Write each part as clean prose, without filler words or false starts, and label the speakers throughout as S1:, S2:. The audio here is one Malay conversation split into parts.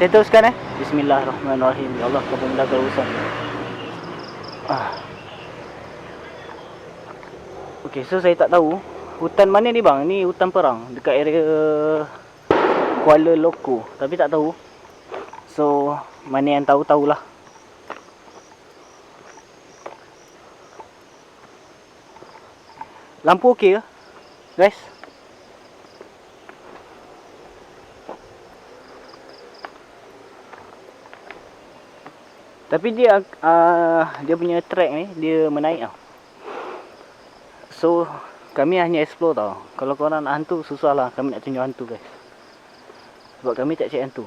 S1: Saya teruskan Bismillahirrahmanirrahim. Ya Allah, kau memudahkan urusan. Okey, so saya tak tahu hutan mana ni bang. Ni hutan perang dekat area Kuala Loko. Tapi tak tahu. So, mana yang tahu-tahulah. Lampu okey ke, guys? Tapi dia punya track ni dia menaik tau. So kami hanya explore tau. Kalau korang nak hantu, susah lah kami nak tunjuk hantu, guys. Sebab kami tak cek hantu.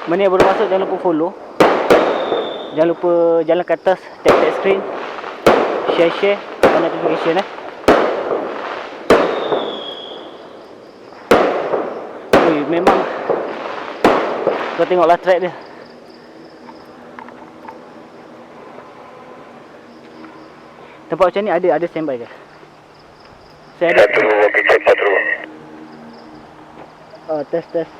S1: Mana yang belum masuk, jangan lupa follow. Jangan lupa jalan ke atas, tap screen, share dan notification Ui, memang kau tengoklah track dia. Tempat macam ni ada standby, guys. Saya ada
S2: Satu, okey, cepat terus.
S1: Test.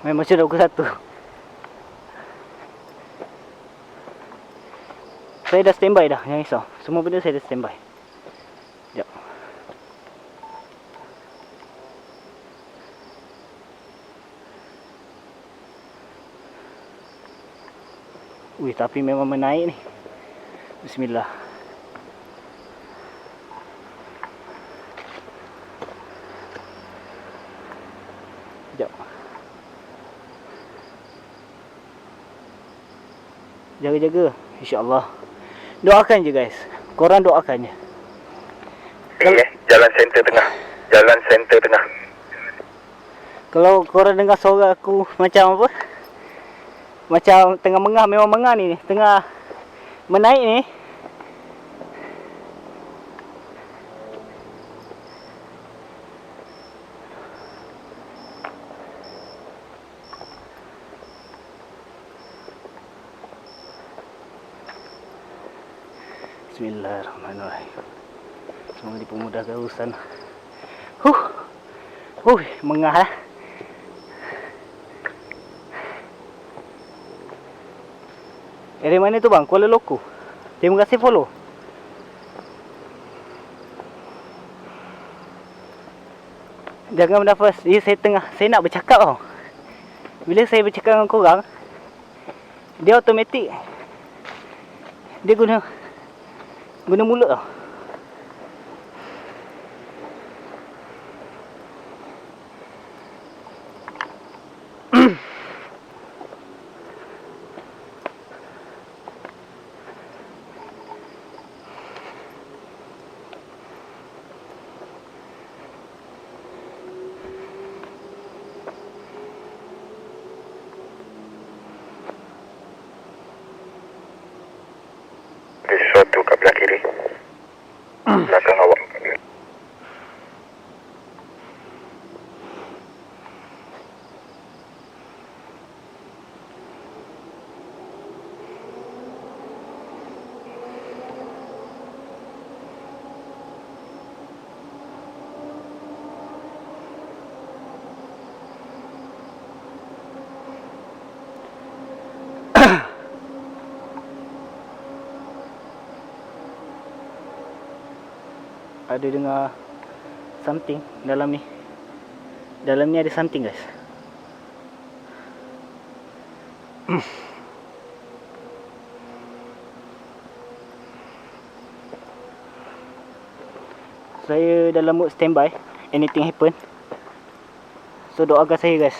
S1: Memang macam 21. Saya dah standby dah, jangan risau. Semua benda saya dah standby. Sekejap. Ui, tapi memang menaik ni. Bismillah. Sekejap. Jaga-jaga, insya-Allah. Doakan je, guys. Korang doakan je.
S2: Jalan center tengah.
S1: Kalau korang dengar suara aku macam apa? Macam tengah mengah, memang mengah ni. Tengah menaik ni. Bismillahirrahmanirrahim. Semoga dipermudahkan urusan. Mengah lah. Area mana tu bang? Kuala Loko. Terima kasih follow. Jangan bernafas. Saya nak bercakap tau. Bila saya bercakap dengan korang, dia automatik. Dia guna mulut tau.
S2: Sesuatu kat belah kiri. Belakang awak.
S1: Ada dengar something dalam ni. Dalam ni ada something, guys. Saya dalam mood standby. Anything happen. So doakan saya, guys.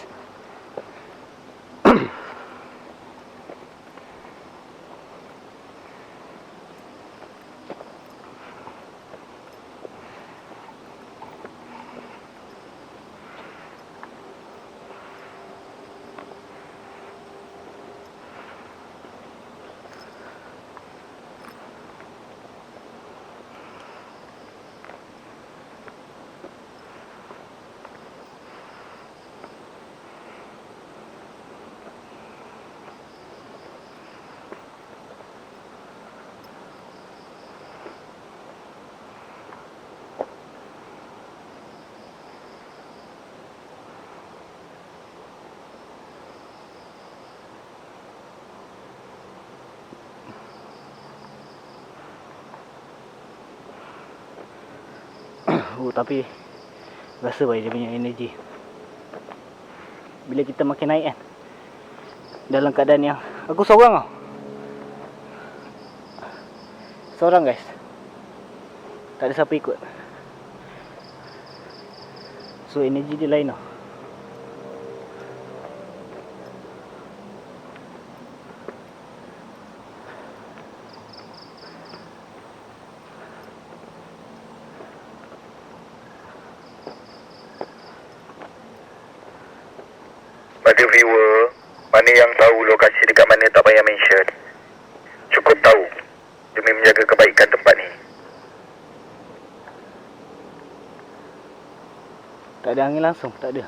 S1: Tapi rasa baik dia punya energi. Bila kita makin naik kan, dalam keadaan yang aku seorang tau. Seorang guys. Tak ada siapa ikut. So energi dia lain tau.
S2: Pada viewer, mana yang tahu lokasi dekat mana tak payah mention. Cukup tahu demi menjaga kebaikan tempat ni.
S1: Tak ada angin langsung, tak ada.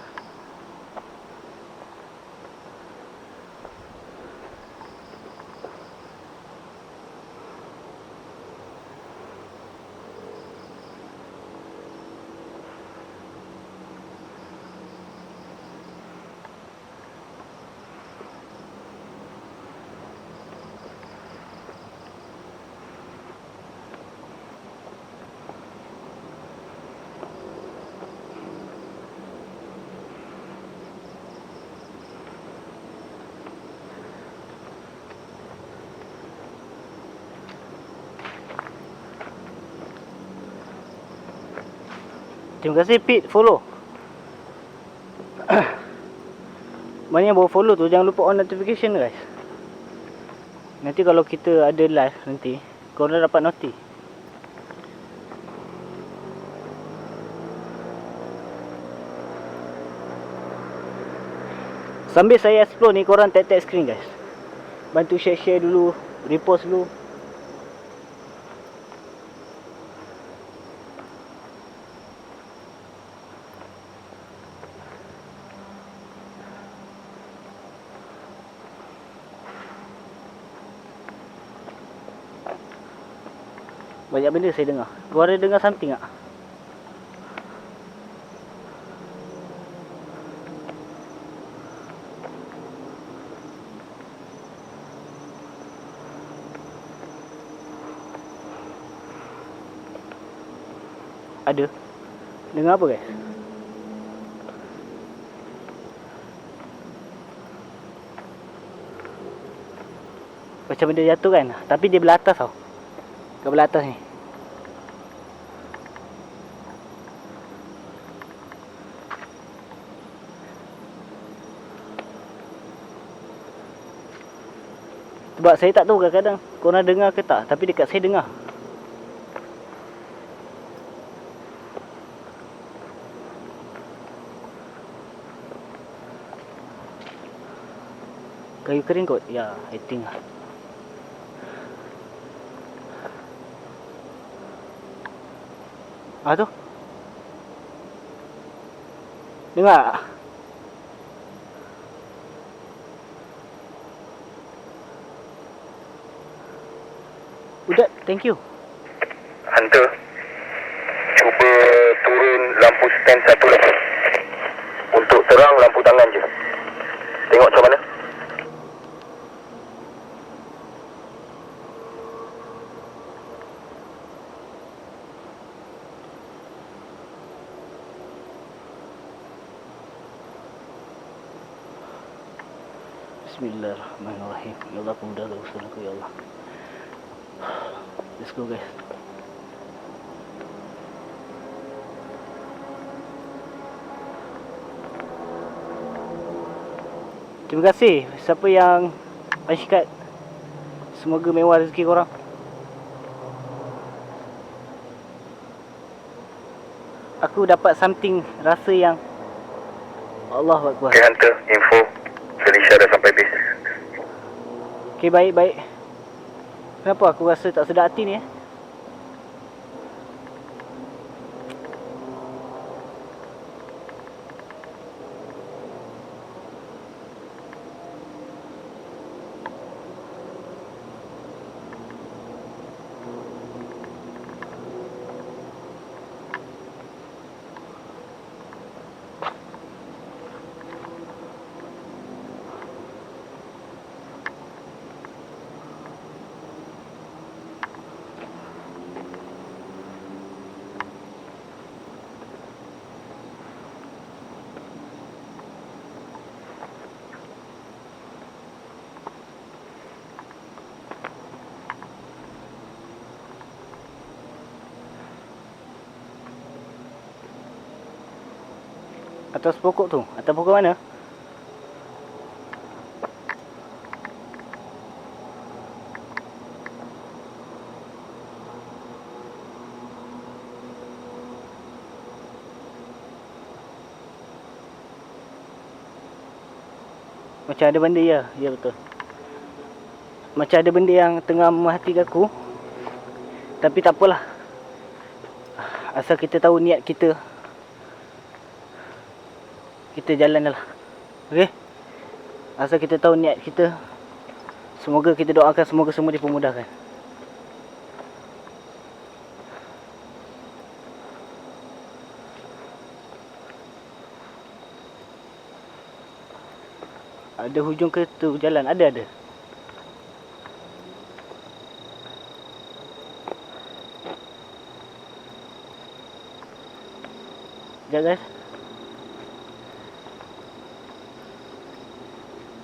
S1: Terima kasih Pete, follow. Mana yang baru follow tu, jangan lupa on notification guys. Nanti kalau kita ada live nanti, korang dapat noti. Sambil saya explore ni, korang tap-tap screen guys. Bantu share-share dulu, repost dulu. Banyak benda saya dengar. Korang ada dengar something tak? Ada. Dengar apa guys? Macam benda jatuh kan? Tapi dia belah atas tau. Kat belah atas ni. Sebab saya tak tahu kadang-kadang korang dengar ke tak. Tapi dekat saya dengar. Kayu kering kot? Ya, I think lah. Ah tu. Dengar. Udah, thank you.
S2: Hunter, cuba turun lampu stand satu lagi. Untuk terang lampu tangan je. Tengok macam mana?
S1: Bismillahirrahmanirrahim. Ya Allah, pemudah urusan aku ya Allah. Let's go guys. Terima kasih siapa yang paskat. Semoga mewah rezeki korang. Aku dapat something, rasa yang Allahu Akbar.
S2: Okay Hunter, info Felicia dah sampai base.
S1: Okay, baik. Kenapa aku rasa tak sedap hati ni Atas pokok tu. Atas pokok mana? Macam ada benda ya. Ya betul. Macam ada benda yang tengah mematikan aku. Tapi tak apalah. Asal kita tahu niat kita. Kita jalan lah. Okey. Asal kita tahu niat kita. Semoga kita doakan semoga semua dipermudahkan. Ada hujung ke tu jalan? Ada. Sekejap guys.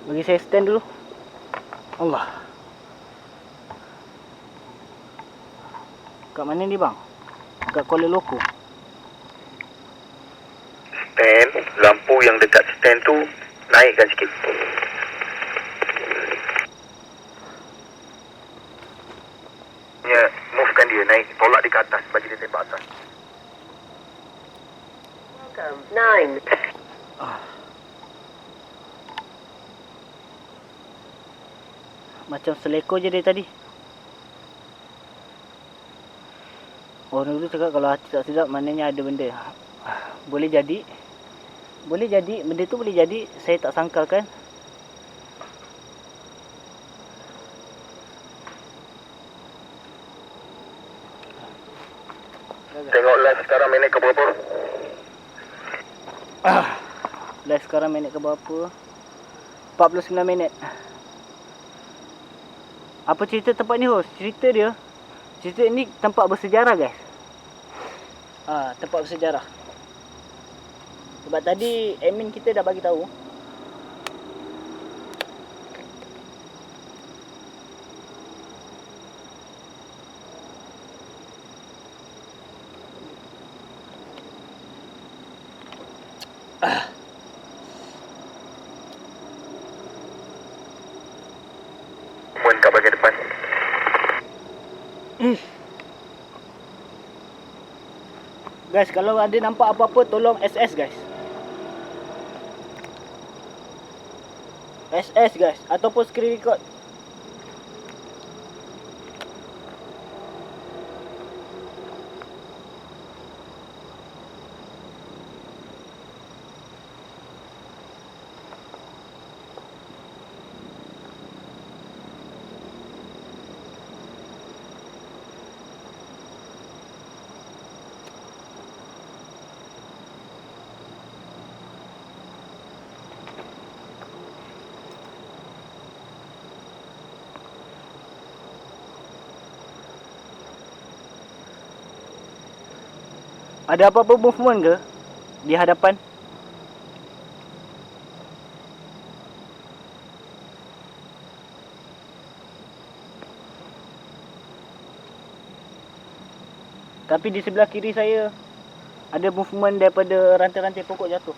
S1: Bagi saya stand dulu. Allah. Kat mana ni bang? Kat Kuala Loko.
S2: Stand, lampu yang dekat stand tu naikkan sikit. Ya, movekan dia naik, tolak dia ke atas, bagi dia tembak atas.
S3: Welcome. 9.
S1: Macam selekor je dari tadi. Orang dulu cakap kalau hati tak sedap maknanya ada benda. Boleh jadi. Benda tu boleh jadi. Saya tak sangkalkan.
S2: Tengok live sekarang minit ke berapa?
S1: Live sekarang minit ke berapa? 49 minit. Apa cerita tempat ni host? Cerita ni tempat bersejarah guys. Tempat bersejarah. Sebab tadi admin kita dah bagi tahu.
S2: Puan kat bahagian depan.
S1: Guys, kalau ada nampak apa-apa tolong SS guys. SS guys ataupun screen record. Ada apa-apa movement ke di hadapan? Tapi di sebelah kiri saya ada movement daripada rantai-rantai pokok jatuh.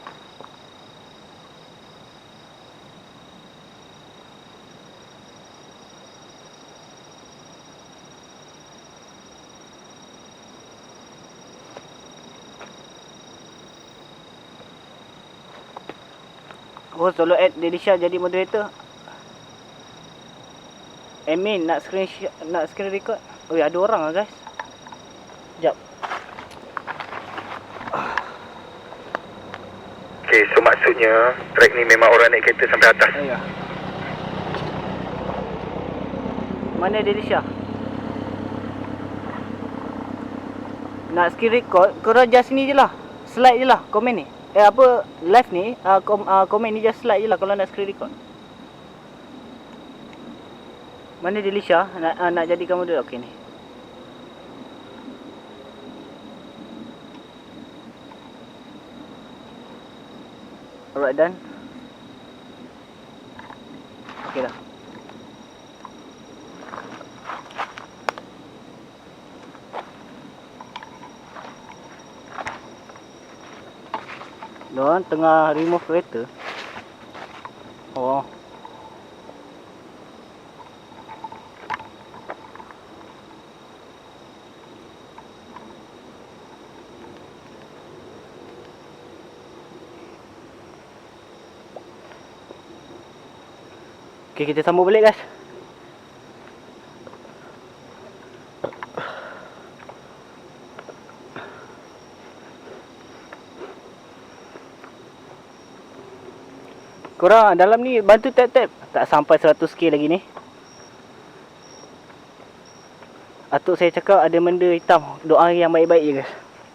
S1: Oh, tolong add Delisha jadi moderator. Admin nak screen record. Oh, ada orang lah guys. Sekejap.
S2: Okay, so maksudnya trek ni memang orang naik kereta sampai atas.
S1: Ya. Mana Delisha? Nak screen record, korang just ni je lah. Slide je lah komen ni. Live ni, komen ni just slide je lah kalau nak screen record. Mana Delisha? Nak jadikan model. Okay ni. Alright, done. Okay dah. Diorang tengah remove kereta. Oh. Okay, kita sambung balik guys. Korang dalam ni bantu tap-tap. Tak sampai 100k lagi ni. Atuk saya cakap ada benda hitam. Doa yang baik-baik je guys.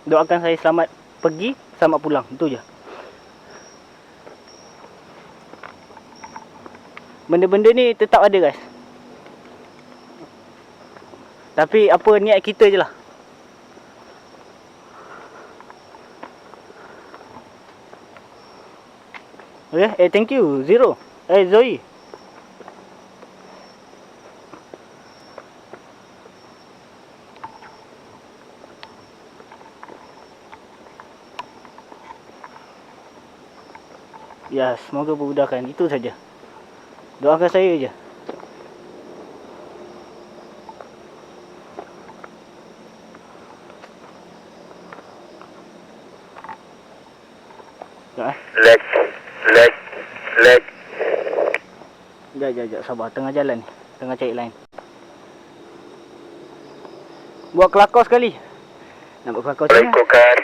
S1: Doakan saya selamat pergi, selamat pulang. Itu je. Benda-benda ni tetap ada guys. Tapi apa niat kita je lah. Okay, thank you Zero. Zoe. Ya, semoga memudahkan. Itu saja. Doakan saya je.
S2: Leg.
S1: Sekejap, sabar. Tengah jalan ni. Tengah cari line. Buat kelakar sekali. Nak buat kelakar
S2: Kalau
S1: macam mana?
S2: ikutkan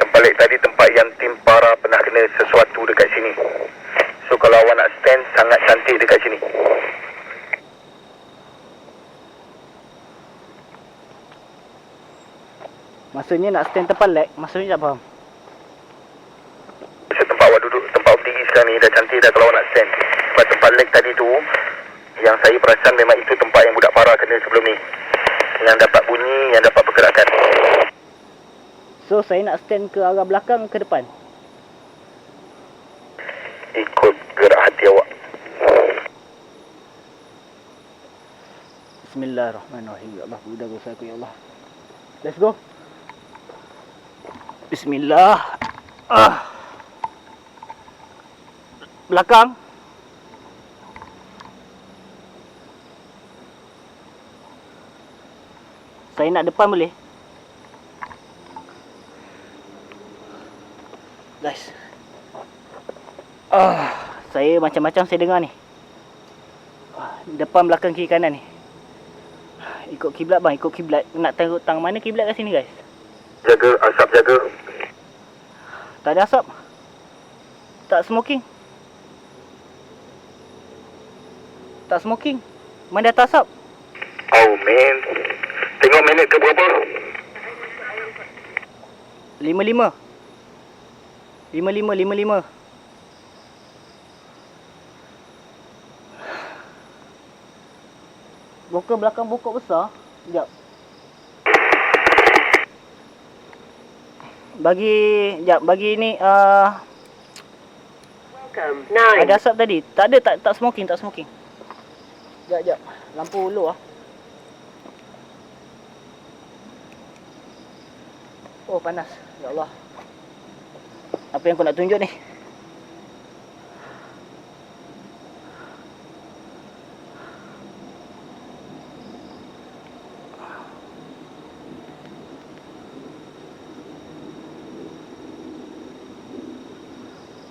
S2: tempat leg tadi, tempat yang tim para pernah kena sesuatu dekat sini. So kalau awak nak stand, sangat cantik dekat sini.
S1: Maksudnya nak stand tempat leg. Maksudnya tak faham.
S2: Tempat awak duduk, tempat awak berdiri sekarang ni dah cantik dah kalau awak nak stand. Sebab tempat leg tadi tu, yang saya perasan memang itu tempat yang budak para kena sebelum ni. Yang dapat bunyi, yang dapat pergerakan.
S1: So saya nak stand ke arah belakang ke depan?
S2: Ikut gerak hati awak.
S1: Bismillahirrahmanirrahim. Ya Allah, mudah dosa aku ya Allah. Let's go. Bismillah. Belakang. Saya nak depan boleh? Guys. Saya macam-macam saya dengar ni. Depan, belakang, kiri, kanan ni. Ikut kiblat bang, ikut kiblat. Nak taruh tang mana kiblat kat sini guys?
S2: Jaga, asap jaga.
S1: Tak ada asap. Tak smoking. Tak smoking. Mana ada asap?
S2: Oh man. Tengok minit ke berapa?
S1: 55. 55. Bokor belakang bokor besar. Sekejap. Bagi ni
S3: Welcome. 9.
S1: ada asap tadi. Tak ada, tak smoking. Sekejap. Lampu low ah. Oh, panas. Ya Allah. Apa yang kau nak tunjuk ni?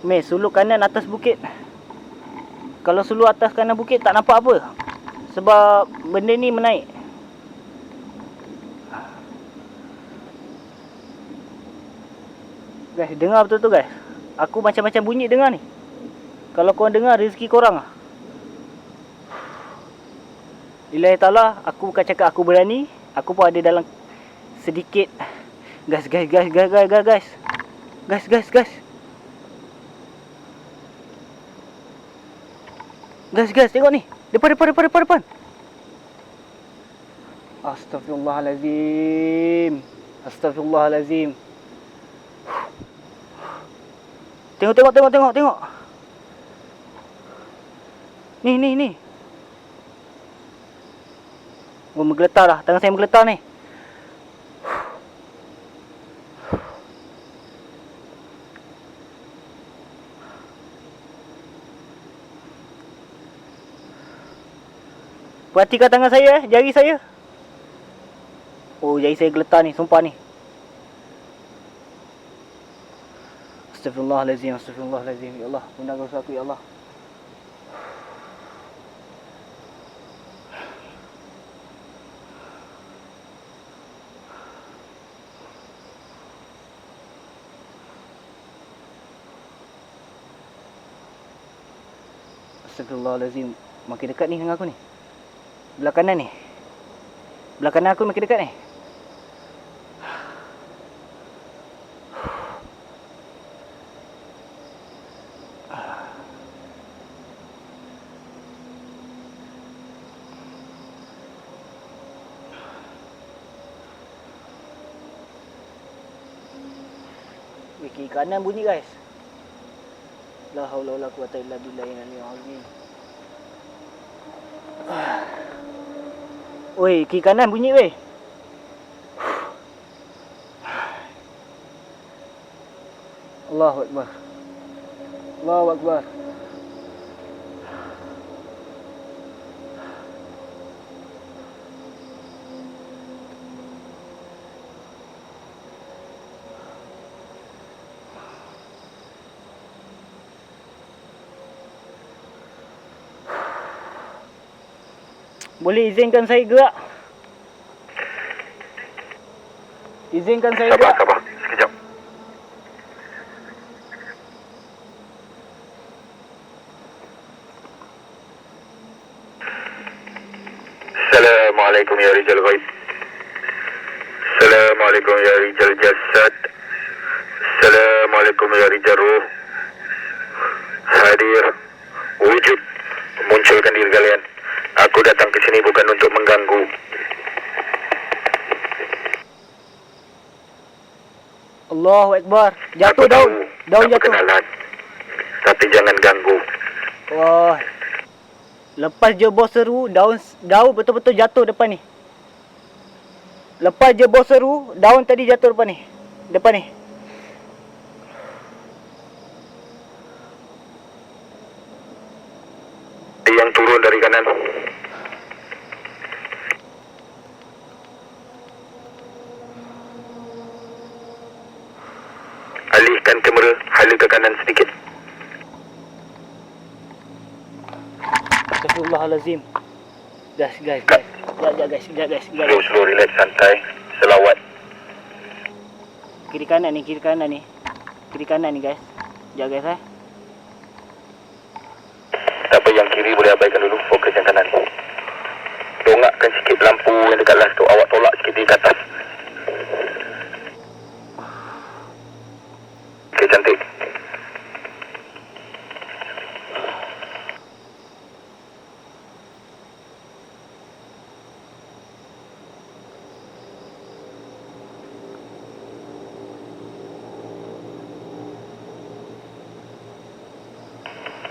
S1: Meh, suluk kanan atas bukit. Kalau suluk atas kanan bukit tak nampak apa. Sebab benda ni menaik. Guys, dengar betul tu guys. Aku macam-macam bunyi dengar ni. Kalau korang dengar, rezeki korang lah. Lillahi ta'ala, aku bukan cakap aku berani. Aku pun ada dalam sedikit. Guys. Guys, tengok ni. Depan. Astaghfirullahalazim. Tengok. Ni. Oh, menggeletar dah. Tangan saya menggeletar ni. Perhatikan tangan saya, jari saya. Oh, jari saya geletar ni, sumpah ni. Astagfirullahalazim, astagfirullahalazim. Ya Allah, benarkan usaha aku, ya Allah. Astagfirullahalazim. Makin dekat ni dengan aku ni. Belah kanan ni. Belah kanan aku makin dekat ni. Kiri kanan bunyi guys. La haula wala quwata illa billahi al-aliyyil azim. Oi, kiri kanan bunyi weh. Allahu akbar. Allahu akbar. Boleh izinkan saya gerak? Izinkan saya gerak.
S2: Sabar, sekejap. Assalamualaikum ya Rijal Ghaib. Assalamualaikum ya Rijal Jasad. Assalamualaikum ya Rijal Ruh. Hadir, wujud, munculkan diri kalian. Aku datang ke sini bukan untuk mengganggu.
S1: Allahu akbar. Jatuh daun. Daun jatuh.
S2: Kenalan, tapi jangan ganggu.
S1: Wah. Lepas je bos seru, daun betul-betul jatuh depan ni. Lepas je bos seru, daun tadi jatuh depan ni. Depan ni.
S2: Yang turun dari kanan. Alihkan kamera, hala ke kanan sedikit.
S1: Astagfirullahalazim. Guys. Sekejap guys.
S2: Slow, relax, santai. Selawat.
S1: Kiri kanan ni. Kiri kanan ni guys. Sekejap guys
S2: Tak apa, yang kiri boleh abaikan dulu. Fokus yang kanan. Dongakkan sikit lampu yang dekat las tu. Awak tolak sikit di atas. Okey, cantik.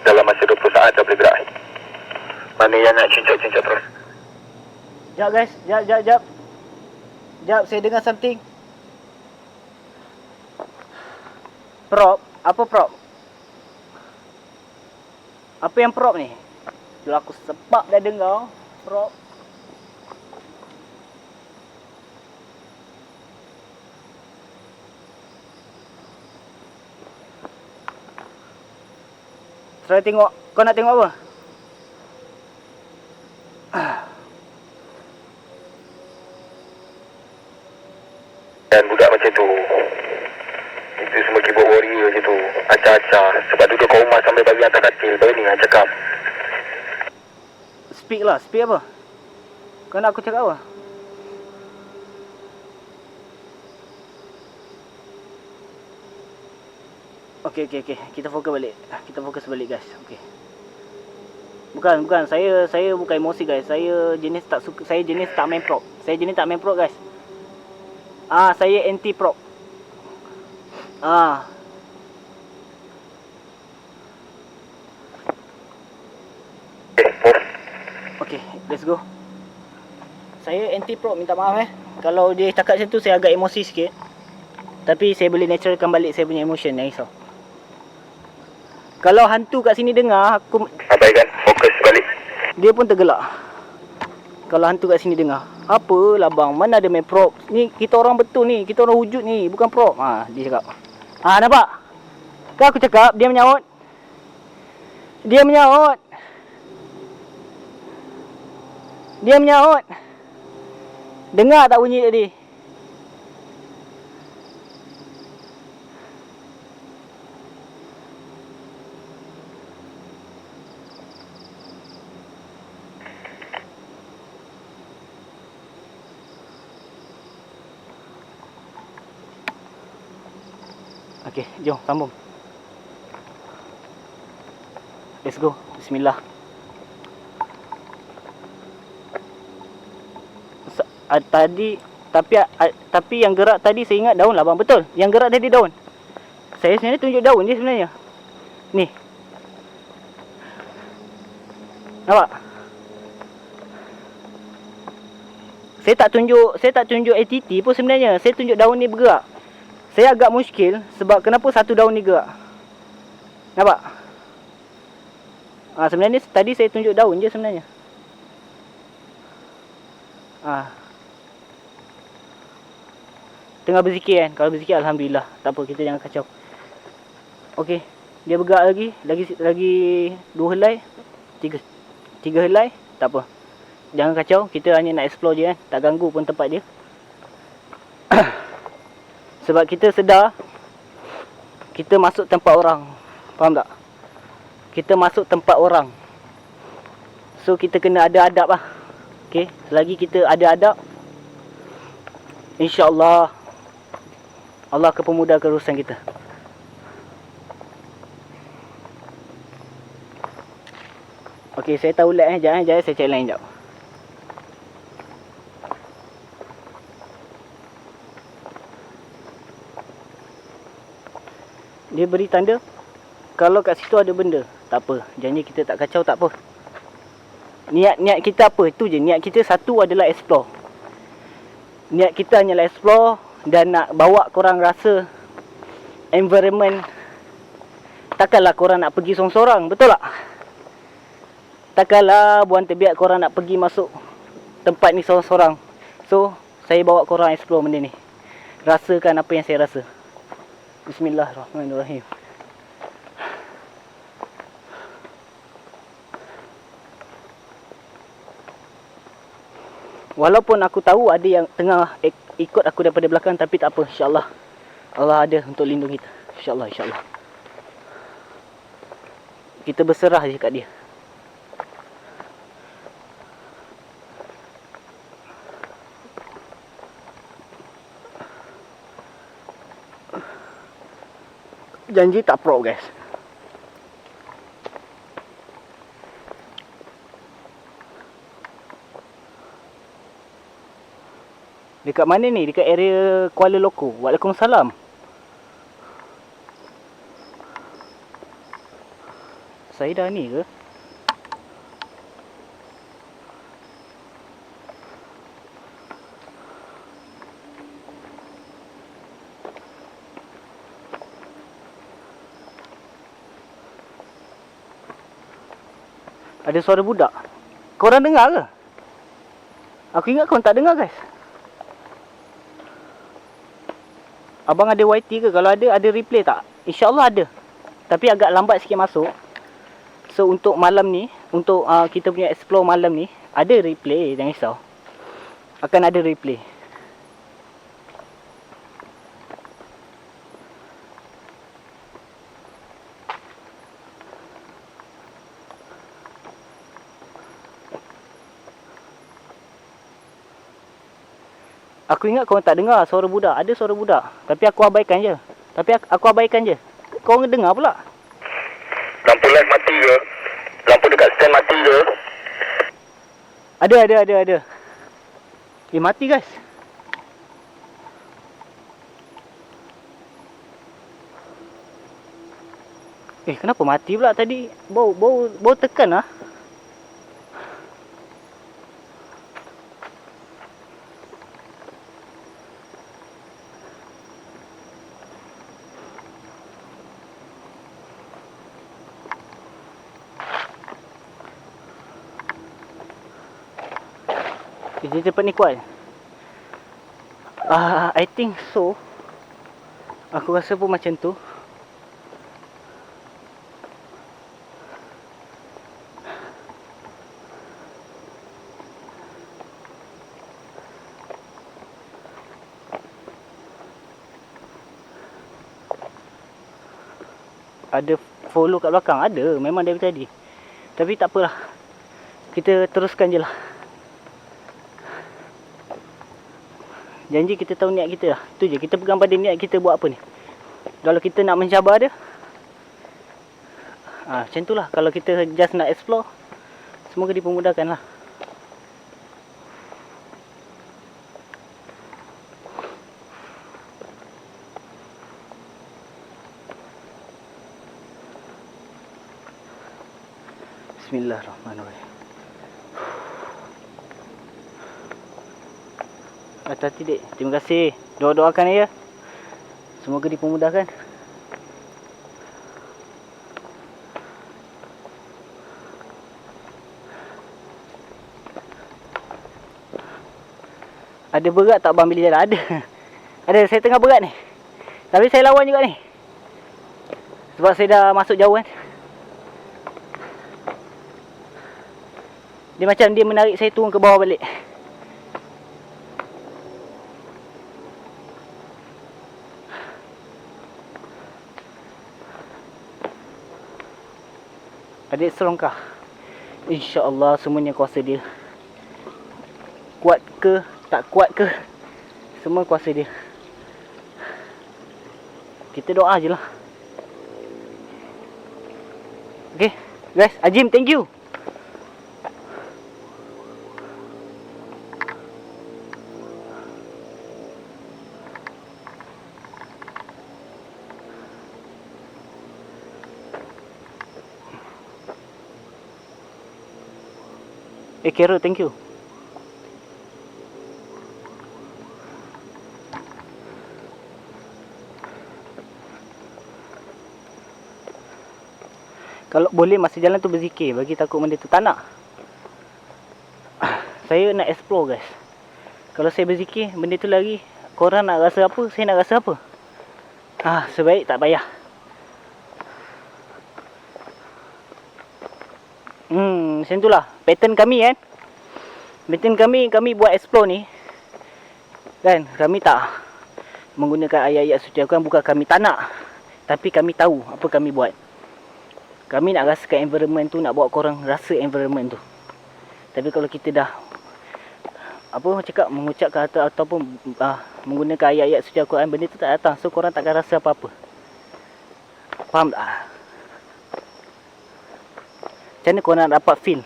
S2: Dalam masa 20 saat dah boleh gerak. Mana yang nak cincak-cincak terus?
S1: Sekejap guys. Sekejap, saya dengar something. Prop? Apa prop? Apa yang prop ni? Bila aku sepak dah dengar prop. Try tengok. Kau nak tengok apa?
S2: Dan budak macam tu, itu semua keyboard warrior je tu. Acah-acah. Sebab duduk kat rumah sambil bagi hantar katil. Baru ni yang cakap.
S1: Speak lah. Speak apa? Kau nak aku cakap apa? Okey. Kita fokus balik guys. Okey. Bukan. Saya bukan emosi guys. Saya jenis tak main prop. Guys. Saya anti prop. Okey, let's go. Saya anti prop, minta maaf kalau dia cakap macam tu saya agak emosi sikit. Tapi saya boleh naturalkan balik saya punya emotion, jangan risau. Kalau hantu kat sini dengar aku
S2: Abaikan, fokus balik.
S1: dia pun tergelak. kalau hantu kat sini dengar. Apalah bang, mana ada main prop. Ni kita orang betul ni, kita orang wujud ni, bukan prop. Dia cakap. Nampak? Kan aku cakap, dia menyaut. Dia menyaut. Dia menyaut. Dengar tak bunyi tadi? Okey, jom sambung. Let's go. Bismillah. Tapi yang gerak tadi saya ingat daun lah bang. Betul. Yang gerak tadi daun. Saya sebenarnya tunjuk daun je sebenarnya. Ni. Nampak? Saya tak tunjuk ATT pun sebenarnya. Saya tunjuk daun ni bergerak. Saya agak muskil sebab kenapa satu daun ni gerak. Nampak? Sebenarnya tadi saya tunjuk daun je sebenarnya. Tengah berzikir kan. Kalau berzikir alhamdulillah. Tak apa, kita jangan kacau. Okey, dia bergerak lagi 2 helai, 3 helai, tak apa. Jangan kacau, kita hanya nak explore je kan. Tak ganggu pun tempat dia. Sebab kita sedar kita masuk tempat orang. Faham tak? Kita masuk tempat orang. So kita kena ada adab lah. Okay, selagi kita ada adab, InsyaAllah Allah akan pemudahkan urusan kita. Okay, saya tahu lag Sekejap saya cek lain sekejap. Dia beri tanda kalau kat situ ada benda. Tak apa, janji kita tak kacau, tak apa. Niat kita apa? Itu je. Niat kita satu adalah explore. Niat kita hanyalah explore dan nak bawa korang rasa environment. Takkanlah korang nak pergi sorang-sorang, betul tak? Takkanlah buan terbiak korang nak pergi masuk tempat ni sorang-sorang. So, saya bawa korang explore benda ni. Rasakan apa yang saya rasa. Bismillahirrahmanirrahim. Walaupun aku tahu ada yang tengah ikut aku daripada belakang, tapi tak apa, insyaAllah Allah ada untuk lindung kita. InsyaAllah. Kita berserah je kat dia. Janji tak pro guys. Dekat mana ni? Dekat area Kuala Loko. Waalaikumsalam. Saya dah ni ke? Ada suara budak. Korang dengar ke? Aku ingat korang tak dengar guys. Abang ada YT ke? Kalau ada replay tak? InsyaAllah ada. Tapi agak lambat sikit masuk. So untuk malam ni, untuk kita punya explore malam ni, ada replay, jangan risau. Akan ada replay. Aku ingat korang tak dengar suara budak. Ada suara budak. Tapi aku abaikan je. Korang dengar pula.
S2: Lampu light mati ke? Lampu dekat stand mati ke?
S1: Ada. Mati guys. Kenapa mati pula tadi? Bau tekan lah. Kerja cepat ni kuat. I think so. Aku rasa pun macam tu. Ada follow kat belakang? Ada, memang dari tadi. Tapi tak apalah. Kita teruskan je lah. Janji kita tahu niat kita lah. Itu je, kita pegang pada niat kita buat apa ni. Kalau kita nak mencabar dia, macam tu lah. Kalau kita just nak explore, semoga dipermudahkan lah. Bismillahirrahmanirrahim. Hati-hati dek. Terima kasih. Doa-doakan ya. Semoga dipermudahkan. Ada berat tak bang bila jalan? Ada. Ada, saya tengah berat ni. Tapi saya lawan juga ni. Sebab saya dah masuk jauh kan. Dia macam dia menarik saya turun ke bawah balik. Adik Serongkah, InsyaAllah semuanya kuasa dia. Kuat ke, tak kuat ke, semua kuasa dia. Kita doa je lah. Okay guys, Ajim thank you. Carol, thank you. Kalau boleh masa jalan tu berzikir, bagi takut benda tu tak nak. Saya nak explore guys. Kalau saya berzikir, benda tu lari, korang nak rasa apa, saya nak rasa apa. Sebaik tak payah. Macam tu lah pattern kami kan. Pattern kami buat explore ni kan, kami tak menggunakan ayat-ayat suci Al-Quran. Bukan kami tak nak, tapi kami tahu apa kami buat. Kami nak rasakan environment tu, nak bawa korang rasa environment tu. Tapi kalau kita dah mengucapkan ataupun menggunakan ayat-ayat suci Al-Quran, benda tu tak datang. So korang takkan rasa apa-apa. Faham tak? Macam mana korang nak dapat feel?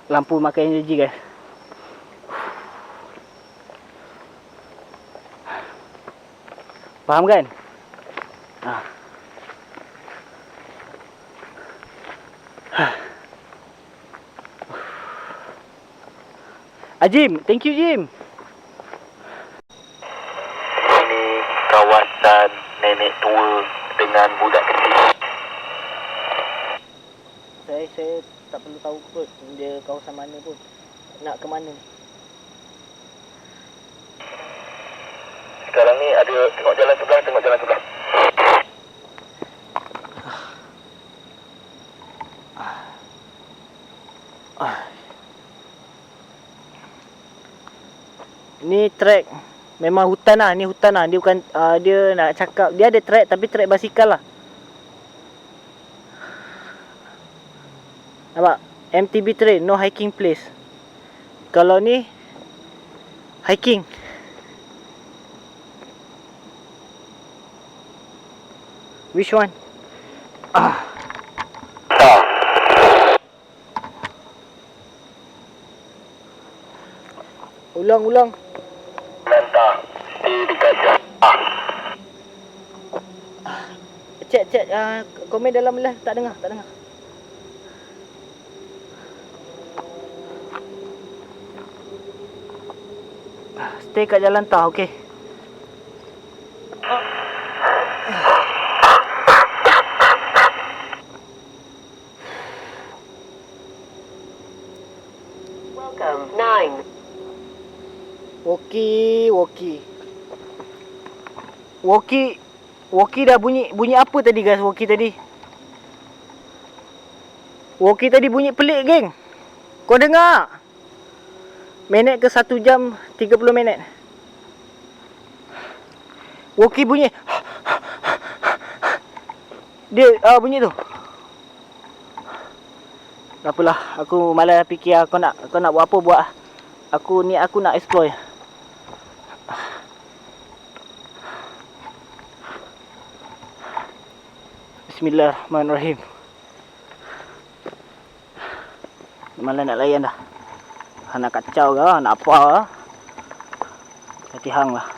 S1: Lampu makan energi guys. Faham kan? Jim, thank you Jim.
S2: Ini kawasan nenek tua dengan budak kecil.
S1: Saya tak perlu tahu kot dia kawasan mana pun. Nak ke mana?
S2: Sekarang ni ada tengok jalan sebelah.
S1: Ni track memang hutan lah. Ni hutan lah. Dia bukan dia nak cakap dia ada track, tapi track basikal lah. Nampak? MTB trail, no hiking place. Kalau ni hiking. Which one? Ulang.
S2: Mentah di Gajah.
S1: Cek komen dalam live tak dengar. Stay kat jalan tah, okey.
S3: 9.
S1: Walkie, walkie. Walkie dah bunyi apa tadi guys? Walkie tadi bunyi pelik geng. Kau dengar? Minit ke 1 jam 30 minit. Walkie bunyi. Dia bunyi tu. Tak apalah, aku malas fikir kau nak buat apa buat. Aku nak explore. Bismillahirrahmanirrahim. Malas nak layan dah. Nak kacau ke, nak apa. Hati hang lah.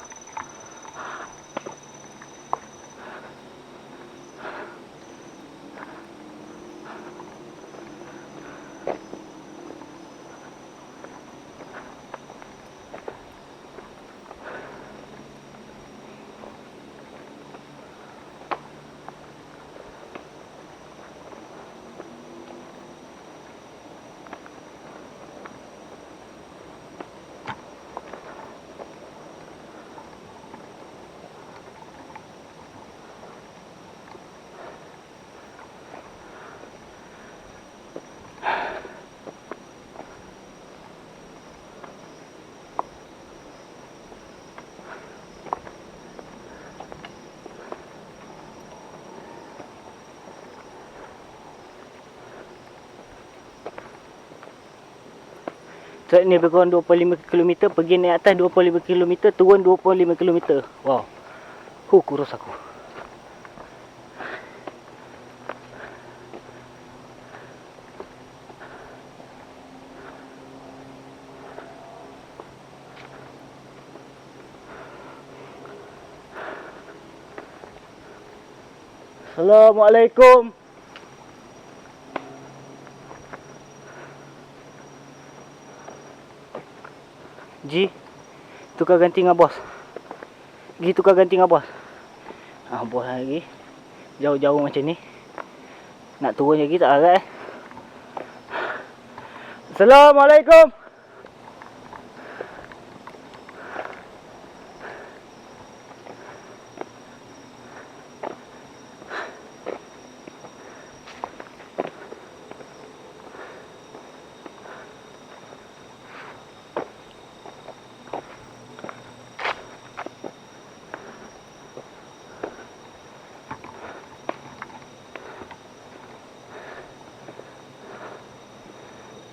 S1: Trek ni lebih kurang 25 km, pergi naik atas 25 km, turun 25 km. Wow. Kurus aku. Assalamualaikum. Ji, tukar ganti dengan bos. Gi tukar ganti dengan bos. Bos lagi. Jauh-jauh macam ni. Nak turun lagi tak agak Assalamualaikum.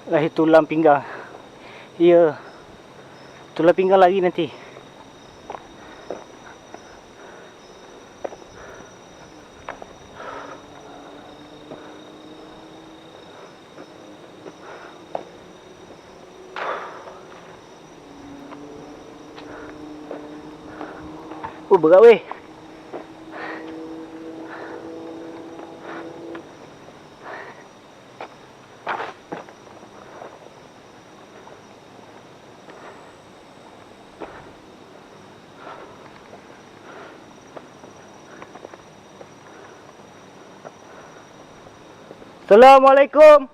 S1: Lahir tulang pinggang. Ya. Tulang pinggang lagi nanti. Berat weh. Assalamualaikum.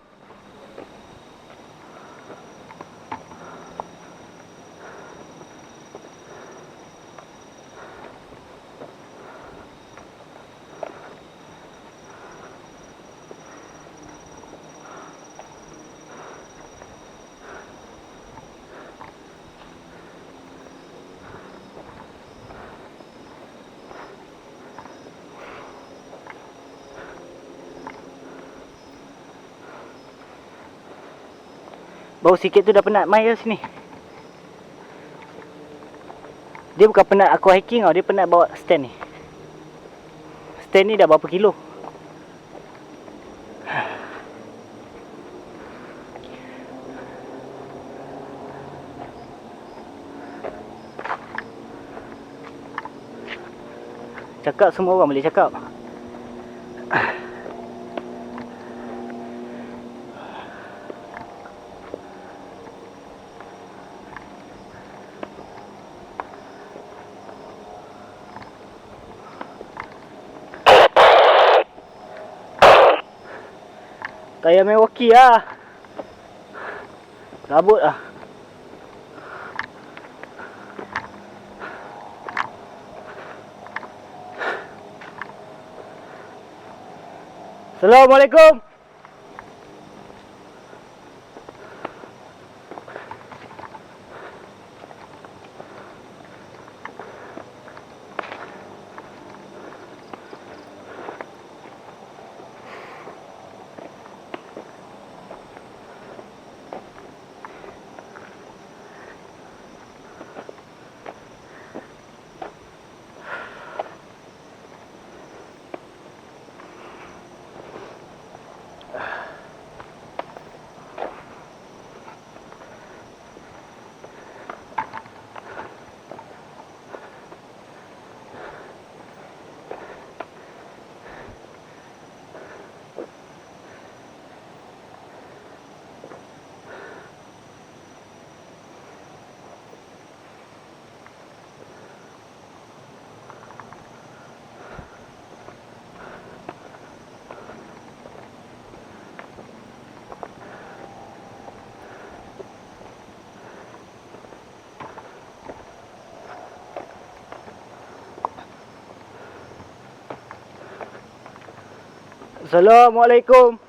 S1: Bau sikit tu dah penat mai ke sini. Dia bukan penat aku hiking tau, dia penat bawa stand ni. Stand ni dah berapa kilo. Cakap semua orang boleh cakap. Tak payah main walkie lah. Rabut lah. Assalamualaikum. Assalamualaikum.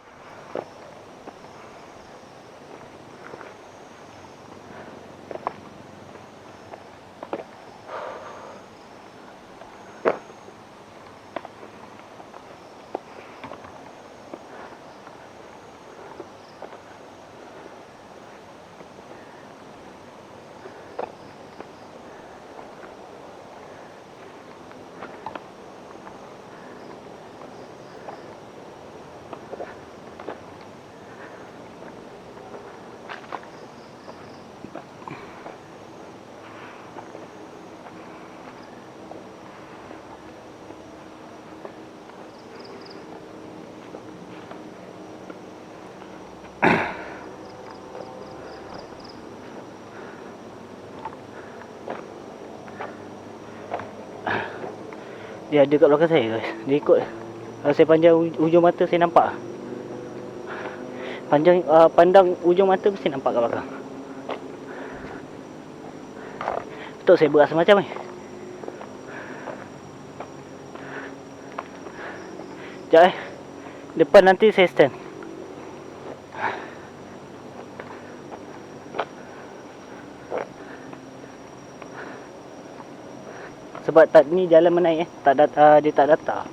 S1: Dia ada kat belakang saya guys. Dia ikut. Kalau saya panjang ujung mata saya nampak. Pandang ujung mata mesti nampak kat belakang. Betul saya berat semacam ni. Sekejap Depan nanti saya stand. Sebab ni jalan menaik dia tak datar.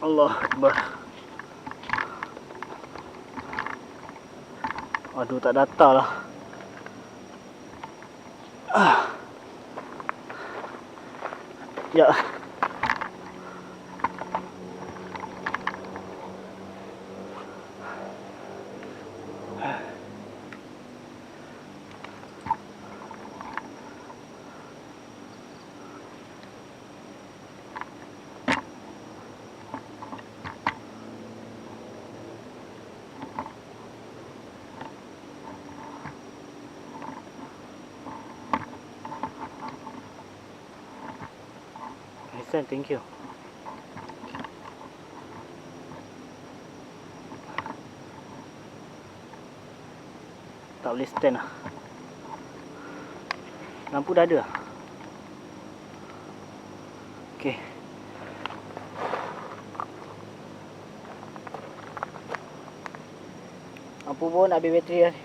S1: Allah Akbar. Aduh tak datar lah. Ya. Thank you. Tak boleh stand lah. Lampu dah ada. Okay. Lampu pun habis bateri dah.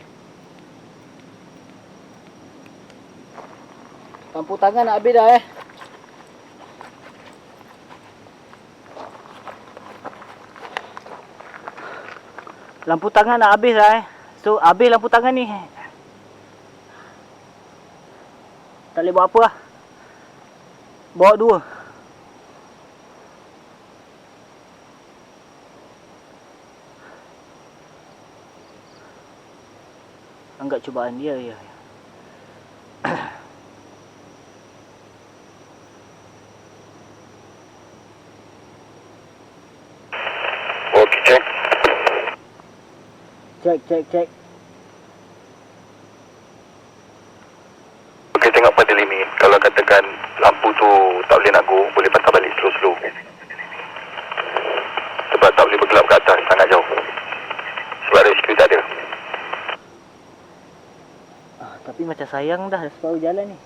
S1: Lampu tangan nak habis dah Lampu tangan nak habis dah So habis lampu tangan ni. Tak boleh buat apa lah. Bawa dua. Anggap cubaan dia ya. Cek.
S2: Okey, tengok pada limit. Kalau kata katakan lampu tu tak boleh nak go, boleh patah balik slow-slow. Sebab tak boleh bergelap ke atas sangat jauh. Sebab rescue tak ada.
S1: Tapi macam sayang dah separuh jalan ni.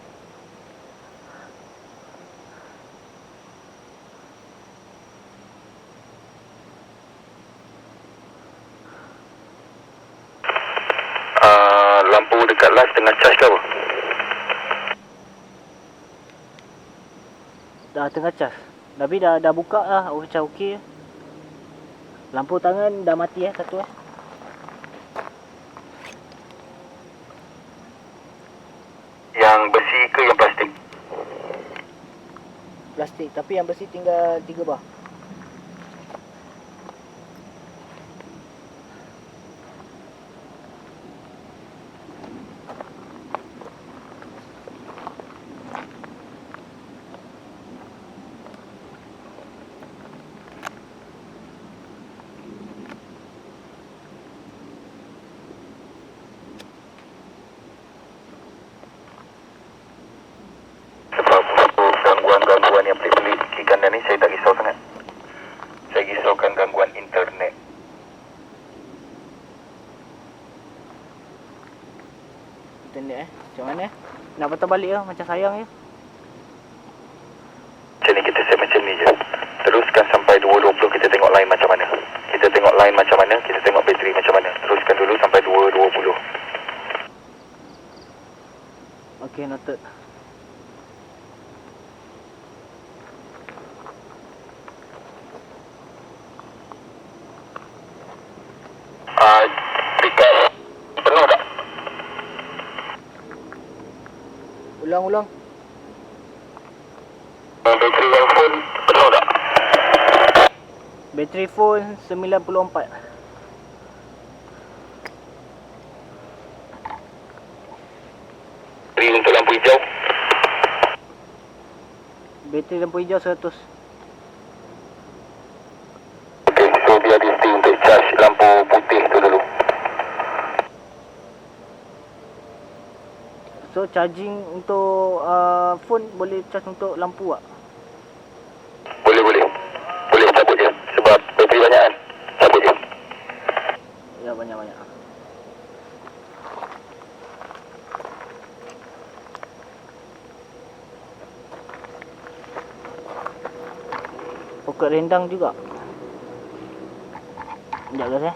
S2: Lampu dekat last tengah charge ke apa?
S1: Dah tengah cas. Tapi dah buka lah. Macam okey. Lampu tangan dah mati satu .
S2: Yang besi ke yang plastik?
S1: Plastik. Tapi yang besi tinggal 3 bah.
S2: Gangguan yang pelik-pelik kiri kanan ni saya tak risau sangat. Saya risaukan gangguan internet.
S1: Internet macam mana nak patah balik lah. Macam sayang je.
S2: Macam ni kita set macam ni je. Teruskan sampai 2.20 kita tengok line macam mana. Kita tengok line macam mana, kita tengok bateri macam mana. Teruskan dulu sampai 2.20.
S1: Okay, noted.
S2: Dekat penuh tak?
S1: Ulang.
S2: Bateri yang phone penuh tak?
S1: Bateri phone 94.
S2: Bateri untuk lampu hijau?
S1: Bateri lampu hijau 100.
S2: Okay, so biar dia stay untuk charge lampu putih tu dulu.
S1: So charging untuk phone boleh charge untuk lampu tak?
S2: Boleh cabut je. Sebab bateri banyak kan? Cabut je.
S1: Ya, banyak-banyak. Pokok rendang juga. Sekejap guys .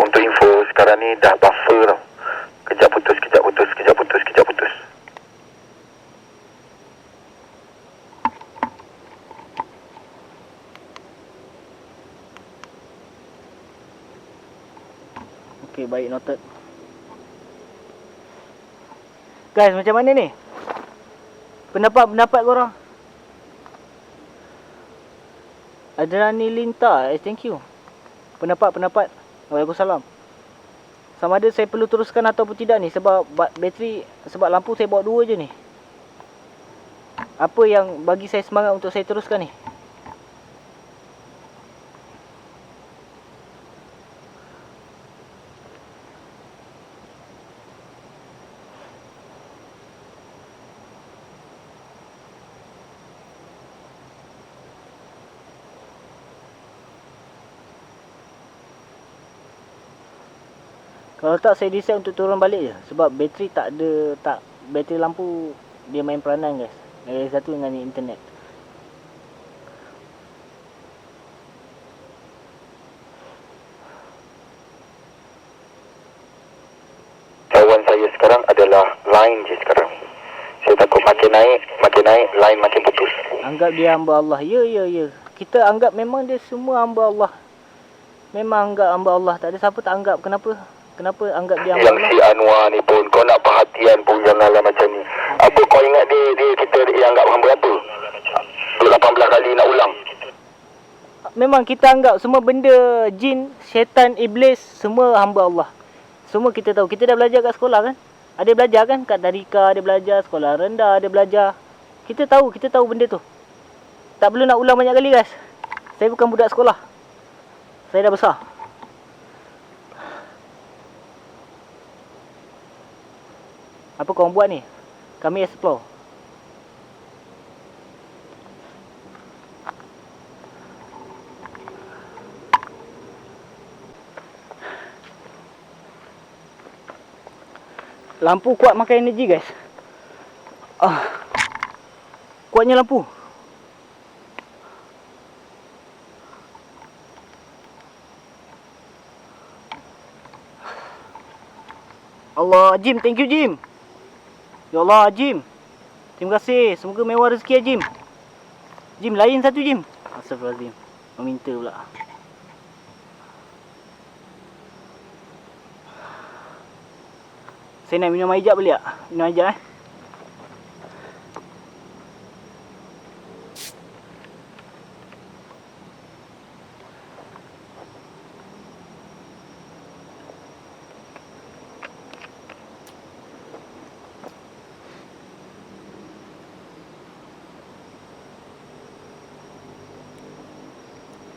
S2: Untuk info, sekarang ni dah buffer tau. Kejap putus.
S1: Okay, baik, noted. Guys, macam mana ni? Pendapat korang? Adrani Linta, thank you. Pendapat. Waalaikumsalam. Sama ada saya perlu teruskan ataupun tidak ni. Sebab bateri, sebab lampu saya bawa 2 je ni. Apa yang bagi saya semangat untuk saya teruskan ni? Kalau tak, saya decide untuk turun balik je. Sebab bateri bateri lampu dia main peranan guys. Lagi satu dengan internet.
S2: Kawan saya sekarang adalah line je sekarang. Saya takut makin naik, line makin putus.
S1: Anggap dia hamba Allah. Ya. Kita anggap memang dia semua hamba Allah. Memang anggap hamba Allah. Tak ada siapa tak anggap. Kenapa anggap dia hamba
S2: Yang
S1: Allah?
S2: si Anwar ni pun, kau nak perhatian pun janganlah macam ni. Apa kau ingat dia kita anggap hamba apa? 18 kali nak ulang.
S1: Memang kita anggap semua benda jin, syaitan, iblis semua hamba Allah. Semua kita tahu. Kita dah belajar kat sekolah kan. Ada belajar kan kat Tadika, ada belajar sekolah rendah, ada belajar. Kita tahu benda tu. Tak perlu nak ulang banyak kali guys. Saya bukan budak sekolah. Saya dah besar. Apa korang buat ni? Kami explore. Lampu kuat makan energi guys. Kuatnya lampu. Allah, Jim, thank you Jim. Ya Allah, Jim. Terima kasih. Semoga mewah rezeki ya Jim. Jim, lain satu Jim. Astagfirullahaladzim. Meminta pula. Saya nak minum air jap boleh tak? Minum air jap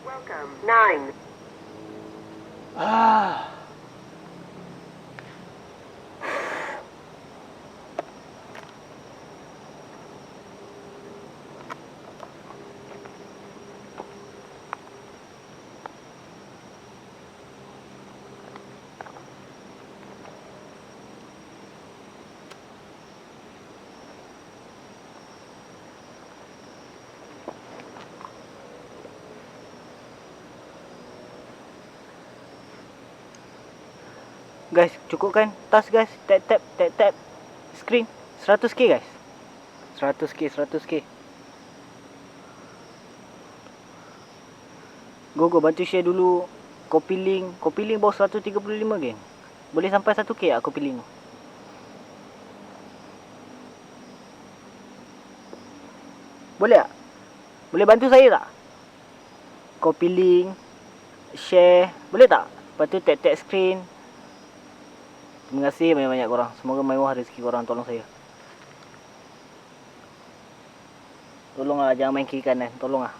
S3: Welcome. 9.
S1: Guys, cukup kan? Tas guys. Tap. Screen. 100k guys. 100k. Go bantu share dulu. Copy link baru 135 geng. Boleh sampai 1k tak copy link? Boleh tak? Boleh bantu saya tak? Copy link, share, boleh tak? Lepas tu tap screen. Terima kasih banyak-banyak korang. Semoga mewah rezeki korang. Tolong saya. Tolonglah, jangan main kiri kanan. Tolonglah.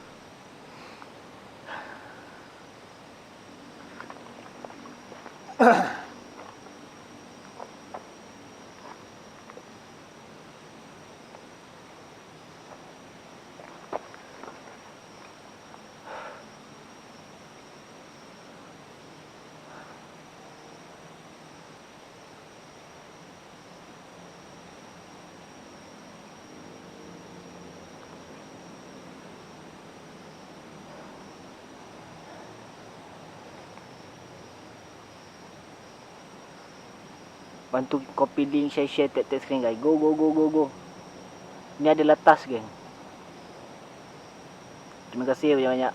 S1: Bantu copy link, share, tap screen guys. Go. Ni adalah tas geng. Terima kasih banyak-banyak.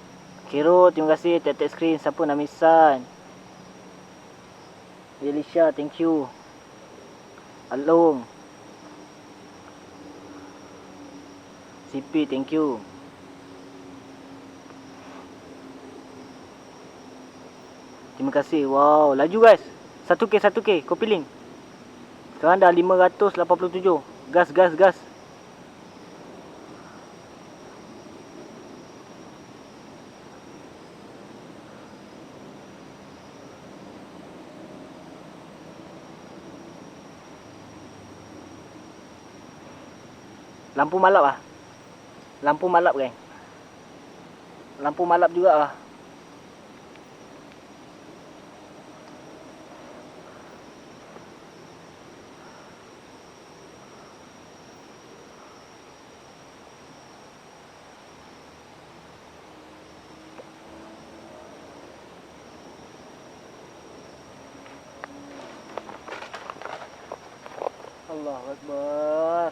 S1: Kiro, terima kasih. Tap screen. Siapa? Namisan. Elisha, thank you. Along. CP, thank you. Terima kasih. Wow, laju guys. 1k. Copy link. Sekarang dah 587. Gas. Lampu malap ah. Lampu malap geng. Lampu malap juga lah. Allahu Akbar.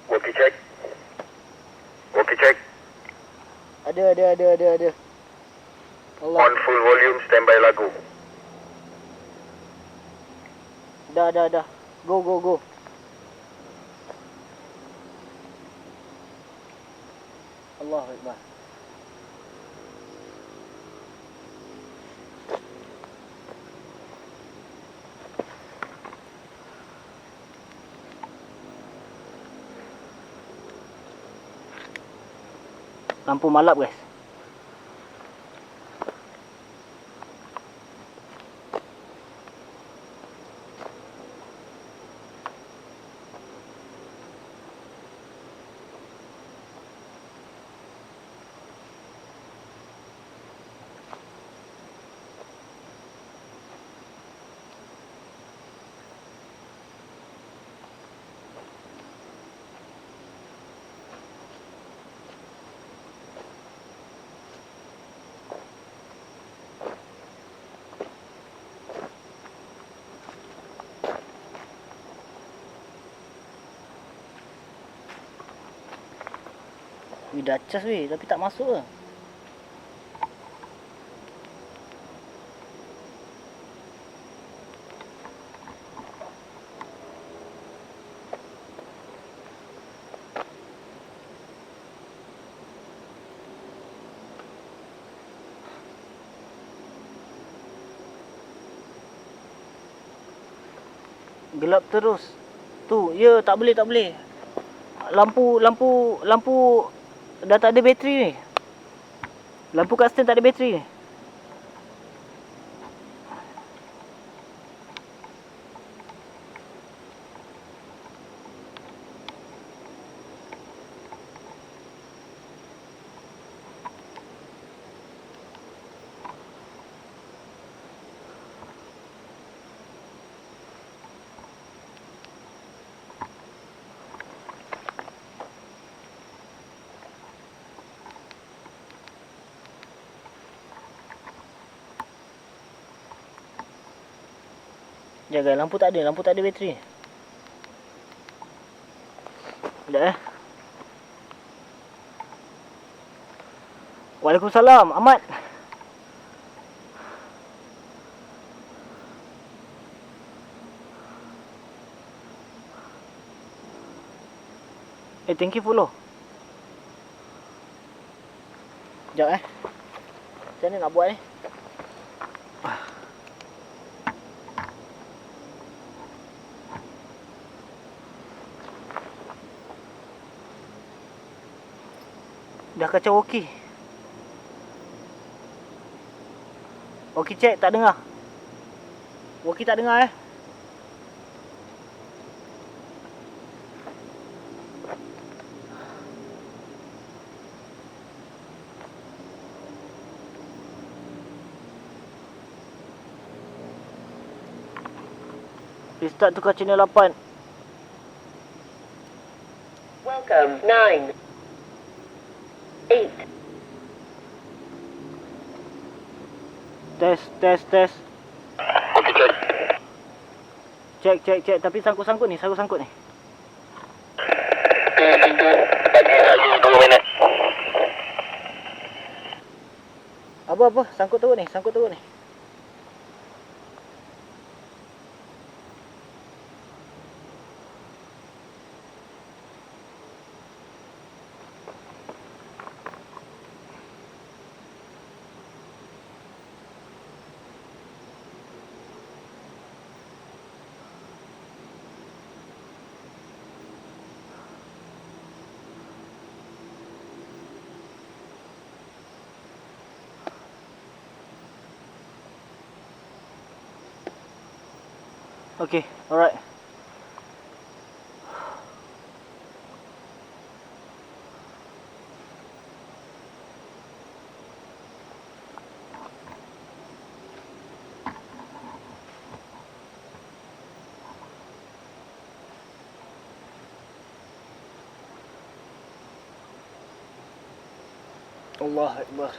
S2: Walkie check.
S1: Ada. Allah.
S2: On full volume, standby lagu.
S1: Dah. Go. Allahu Akbar. Lampu malap guys. Wih, dah cas weh, tapi tak masuk ke? Gelap terus. Tu, ya tak boleh. Lampu dah tak ada bateri ni. Lampu kat stand tak ada bateri ni. Jaga, lampu tak ada bateri. Sekejap Waalaikumsalam, Ahmad. Thank you follow. Sekejap Macam mana nak buat ni? Dah kacau walkie. Walkie check tak dengar. Walkie tak dengar Restart tukar channel 8.
S3: Welcome. 9. 8.
S1: Test.
S2: Okey, check.
S1: Check. Tapi sangkut ni.
S2: Bagi lagi 2 minit.
S1: Apa? Sangkut teruk ni. Okay, alright. Allah Akbar.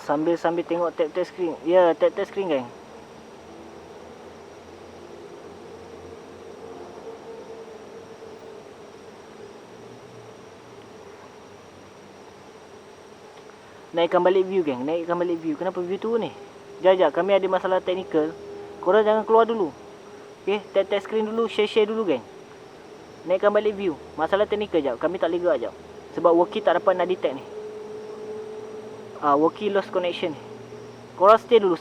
S1: Sambil tengok tap screen. Ya, tap screen gang. Naikkan balik view gang. Kenapa view tu ni? Sekejap, kami ada masalah teknikal. Korang jangan keluar dulu. Okay, tap screen dulu, share dulu geng. Naikkan balik view. Masalah teknikal jap, kami tak lega jap. Sebab Woki tak dapat nak detect ni. Woki lost connection ni. Korang stay dulu.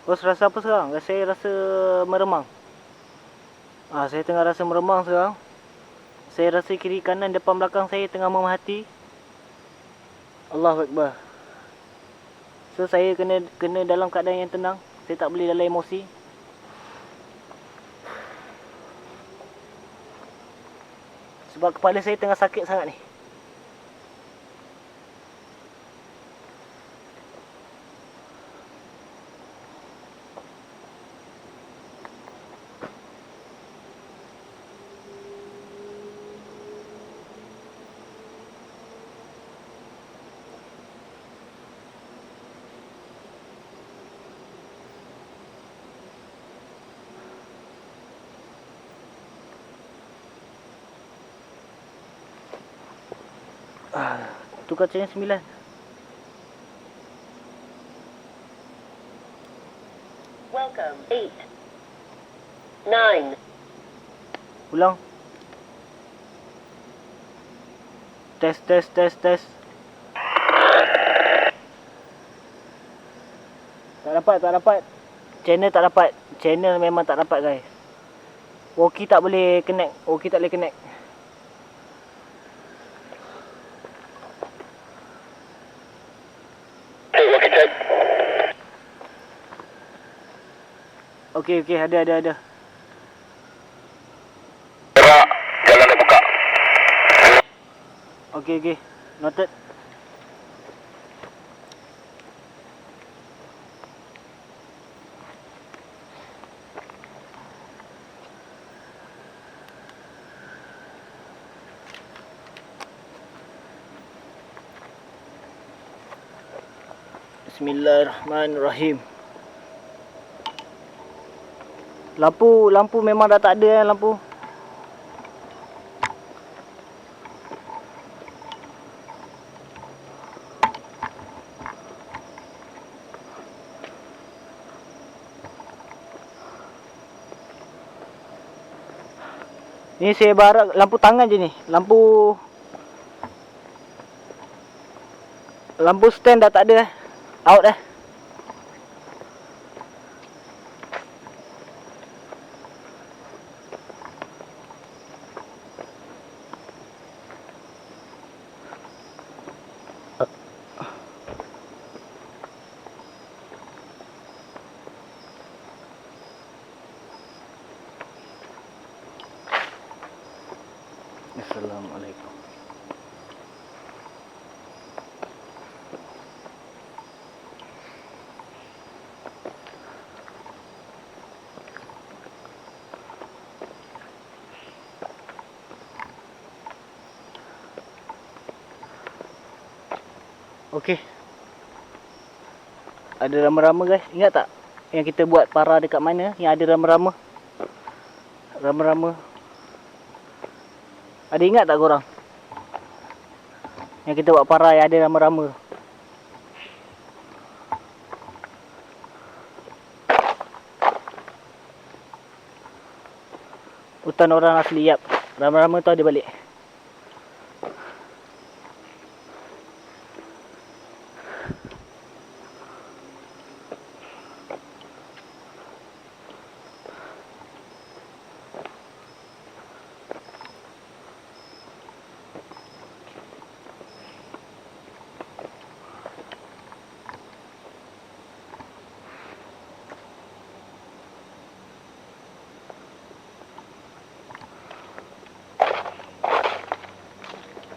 S1: Bos rasa apa sekarang? Saya rasa meremang. Saya tengah rasa meremang sekarang. Saya rasa kiri kanan depan belakang saya tengah memerhati. Allahu Akbar. So saya kena dalam keadaan yang tenang. Saya tak boleh dalam emosi. Sebab kepala saya tengah sakit sangat ni. Tukar channel 9.
S3: Welcome. 8. 9.
S1: Ulang. Test. Tak dapat. Channel tak dapat. Channel memang tak dapat guys. Woki tak boleh connect. Okey, ada.
S2: Gerak, jalan dah buka.
S1: Okey. Noted. Bismillahirrahmanirrahim. Lampu memang dah tak ada lampu. Ni saya berharap lampu tangan je ni. Lampu stand dah tak ada. Out dah. Assalamualaikum. Okey. Ada rama-rama guys. Ingat tak yang kita buat para dekat mana? Yang ada rama-rama. Ada ingat tak korang? Yang kita buat para yang ada rama-rama. Hutan orang asli, yap. Rama-rama tu ada balik.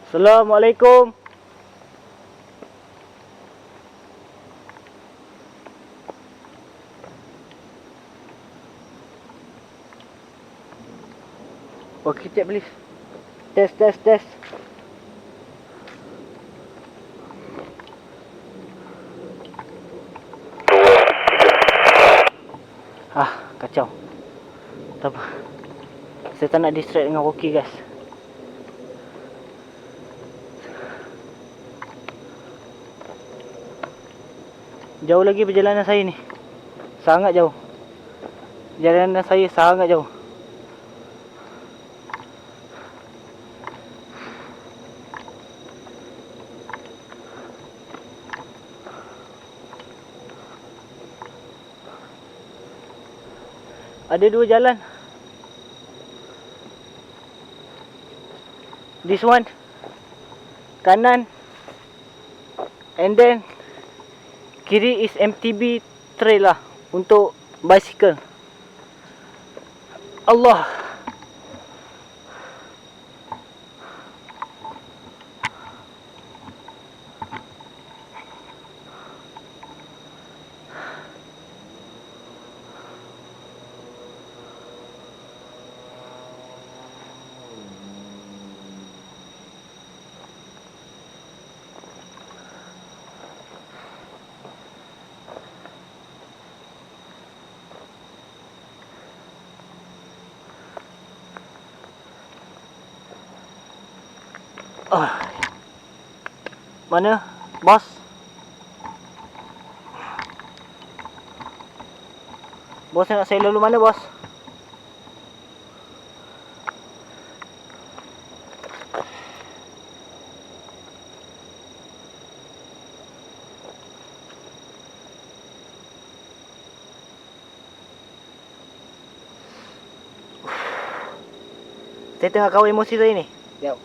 S1: Assalamualaikum. Okay, check please. Test. Kacau. Tak apa. Saya tak nak distract dengan walkie guys. Jauh lagi perjalanan saya ni. Sangat jauh. Perjalanan saya sangat jauh. Ada dua jalan. This one kanan, and then kiri is MTB trail lah untuk bicycle. Allah. Mana? Bos? Bos nak saya lalu mana, bos? Saya tengah kawal emosi saya ni. Sekejap.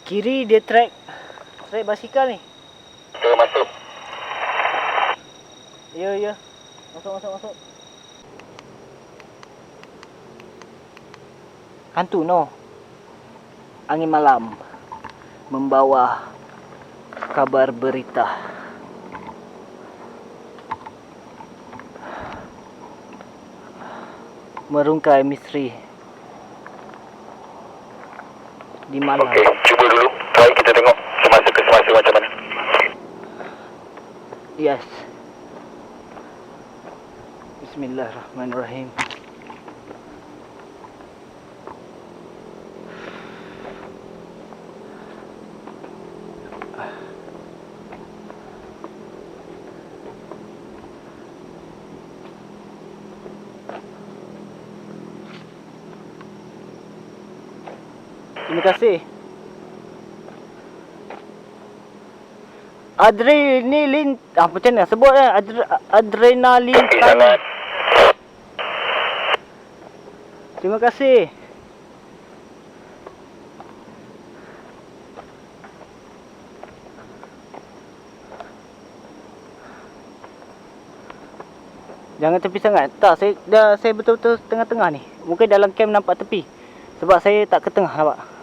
S1: Kiri dia track basikal ni.
S2: Masuk.
S1: Ya. Masuk. Hantu no. Angin malam membawa kabar berita. Merungkai misteri di malam.
S2: Okey, cuba dulu. Try kita tengok semasa ke semasa macam mana.
S1: Yes. Bismillahirrahmanirrahim. Terima kasih. Adrenalin, macam mana sebut adrenalin
S2: Sangat.
S1: Terima kasih. Jangan tepi sangat. Tak, saya betul-betul tengah-tengah ni. Mungkin dalam camp nampak tepi. Sebab saya tak ke tengah, nampak.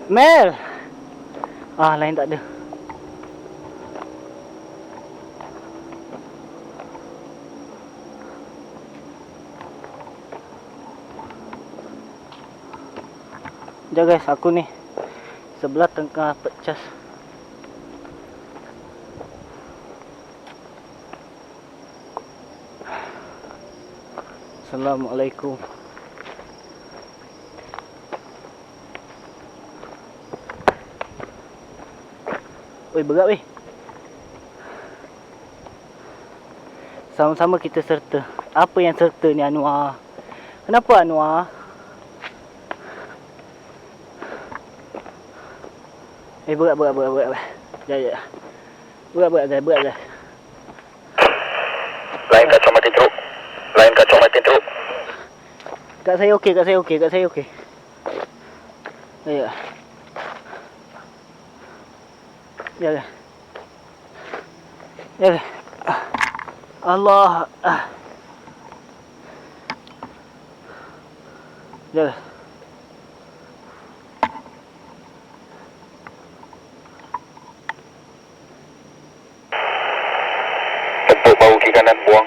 S1: Mel. Lain tak ada. Sekejap guys, aku ni sebelah tengah pecas. Assalamualaikum. Oi, berat weh. Sama-sama kita serta. Apa yang serta ni Anwar? Kenapa Anwar? Berat. Ya. Berat guys.
S2: Lain kacau mati teruk.
S1: Kat saya okey. Ya. Ya. Allah. Ya.
S2: Tepuk bahu kiri kanan, buang.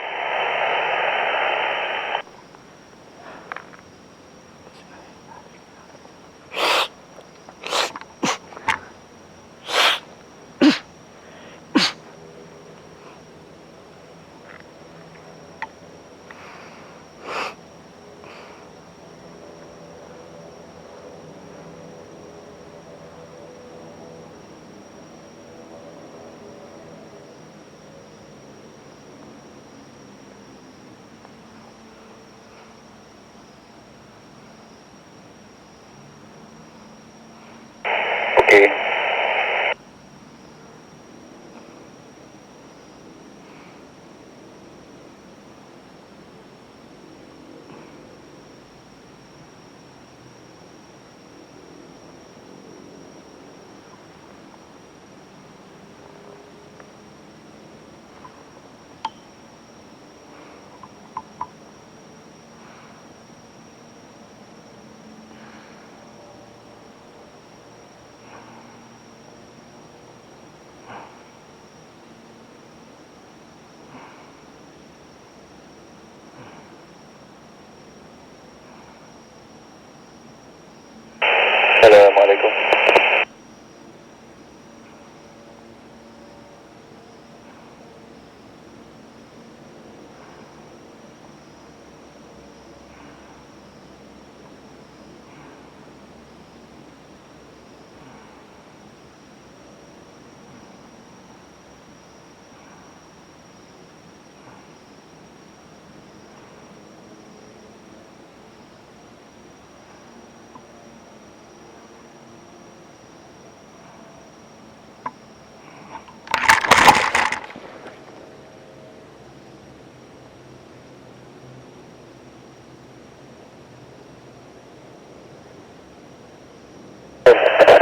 S2: Okey. Assalamualaikum.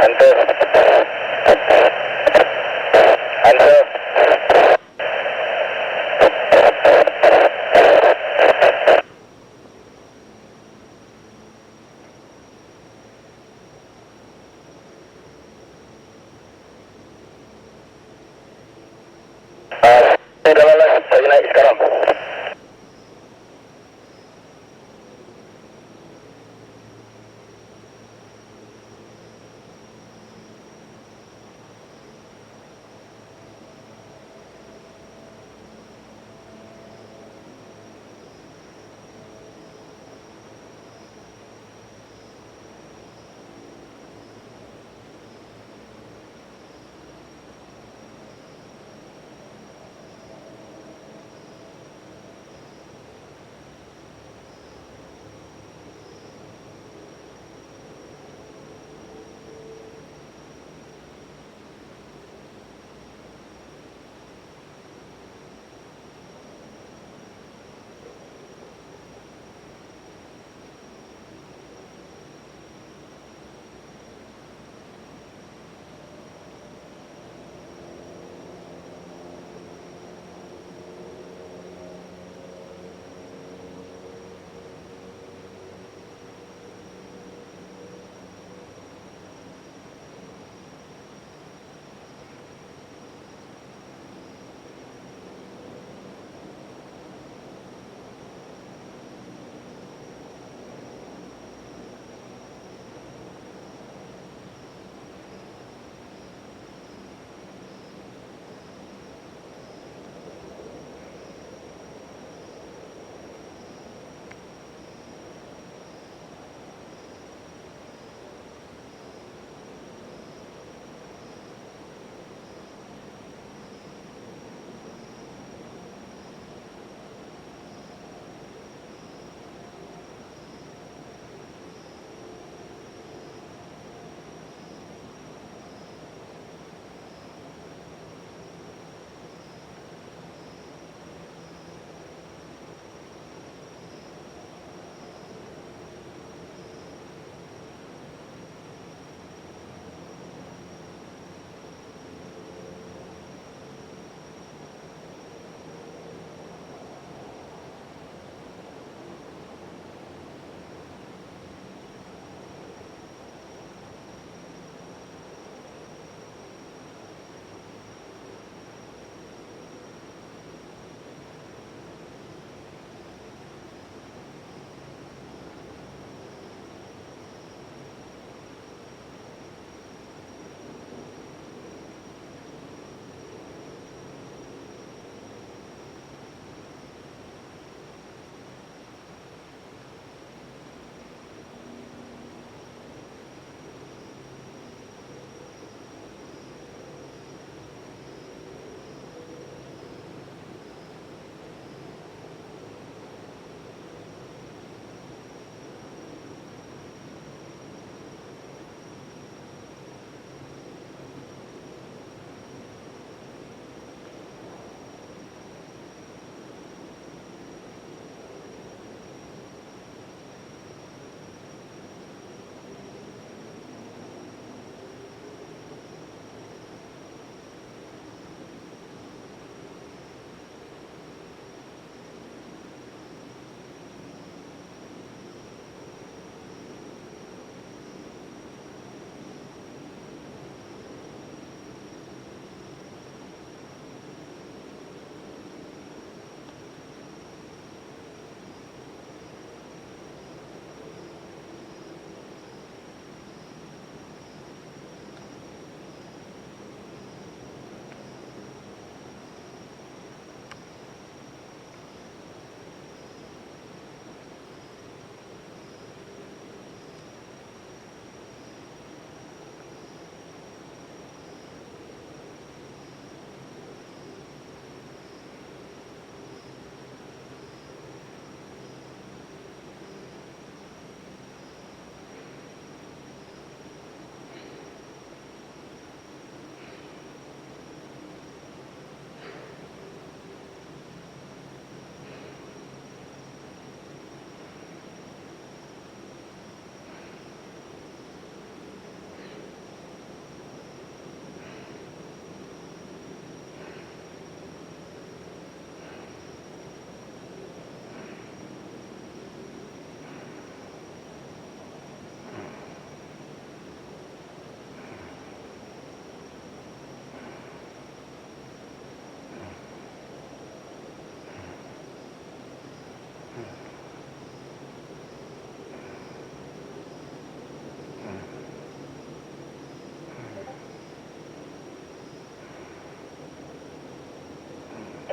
S2: Hunter. Saya dah lalas, saya naik sekarang.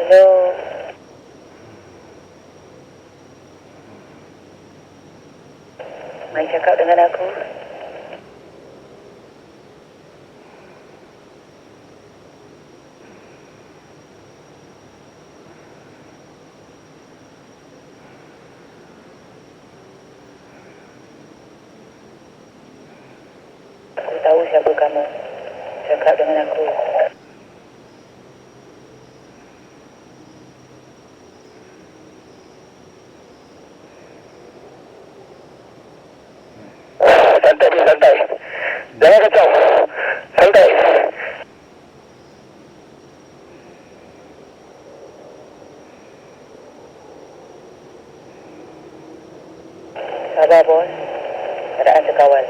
S4: Hello. Mai cakap dengan aku. Aku tahu siapa kamu. Cakap dengan aku.
S2: Santai, Bin, santai. Jangan kacau. Santai.
S4: Sabar, bos. Keadaan terkawal.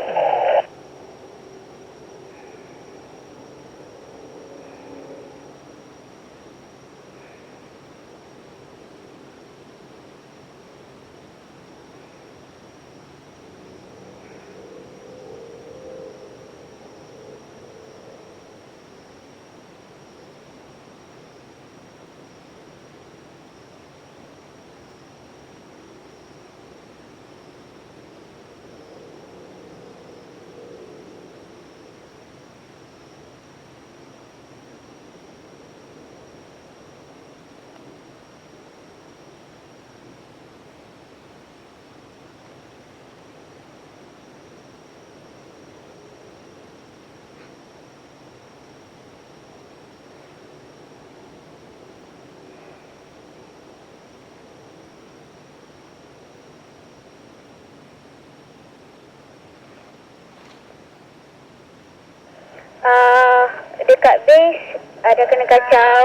S4: Dekat base ada kena kacau.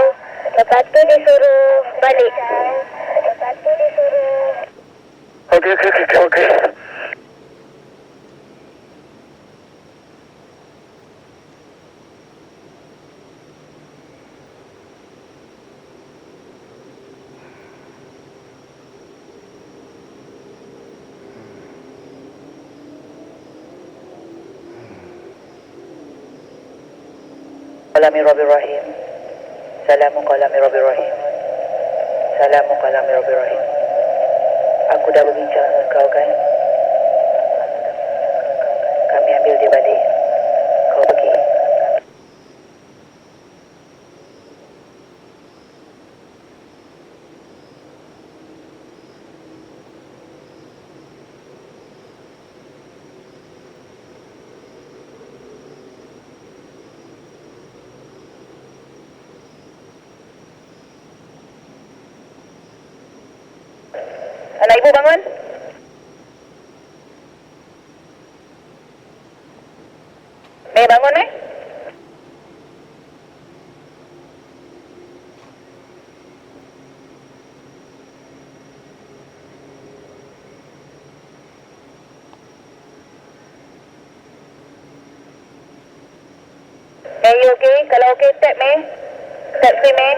S4: Lepas tu dia suruh balik.
S2: Okey.
S4: Bismillahirrahmanirrahim. Assalamualaikum. Assalamualaikum. Aku dah berbincang dengan kau kan? Kami ambil dia balik. Kau pergi. Anak ibu bangun. Bangun. You okay? Kalau okay, step, May. Step 3, May.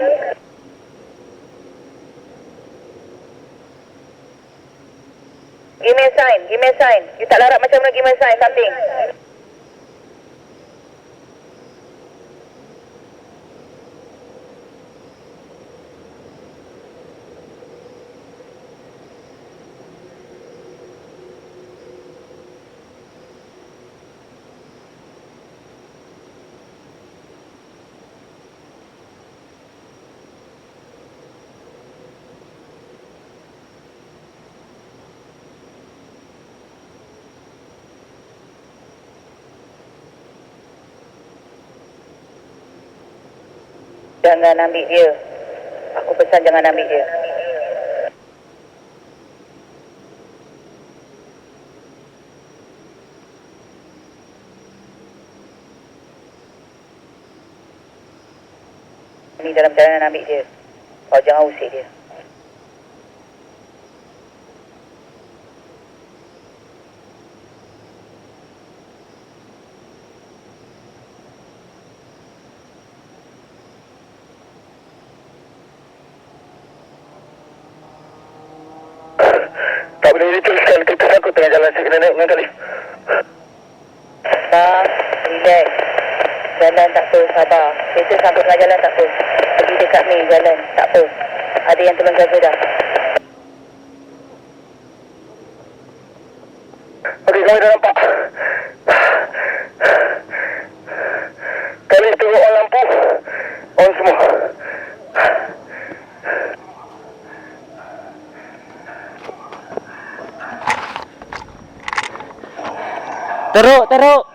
S4: Give me a sign. You tak larat macam mana, give me a sign, something. Jangan ambil dia. Aku pesan jangan ambil dia. Ini dalam perjalanan ambil dia. Kau jangan usik dia.
S2: Tak boleh diteruskan. Kita takut tengah jalan. Saya kena naik dengan kali.
S4: Bang, relax. Jalan jalan tak apa, sabar. Kereta sampai tengah jalan tak apa. Pergi dekat main jalan, tak apa. Ada yang tolong jaga dah.
S2: Okey, kami dah nampak. Kami tengok on lampu. On semua.
S1: Teruk.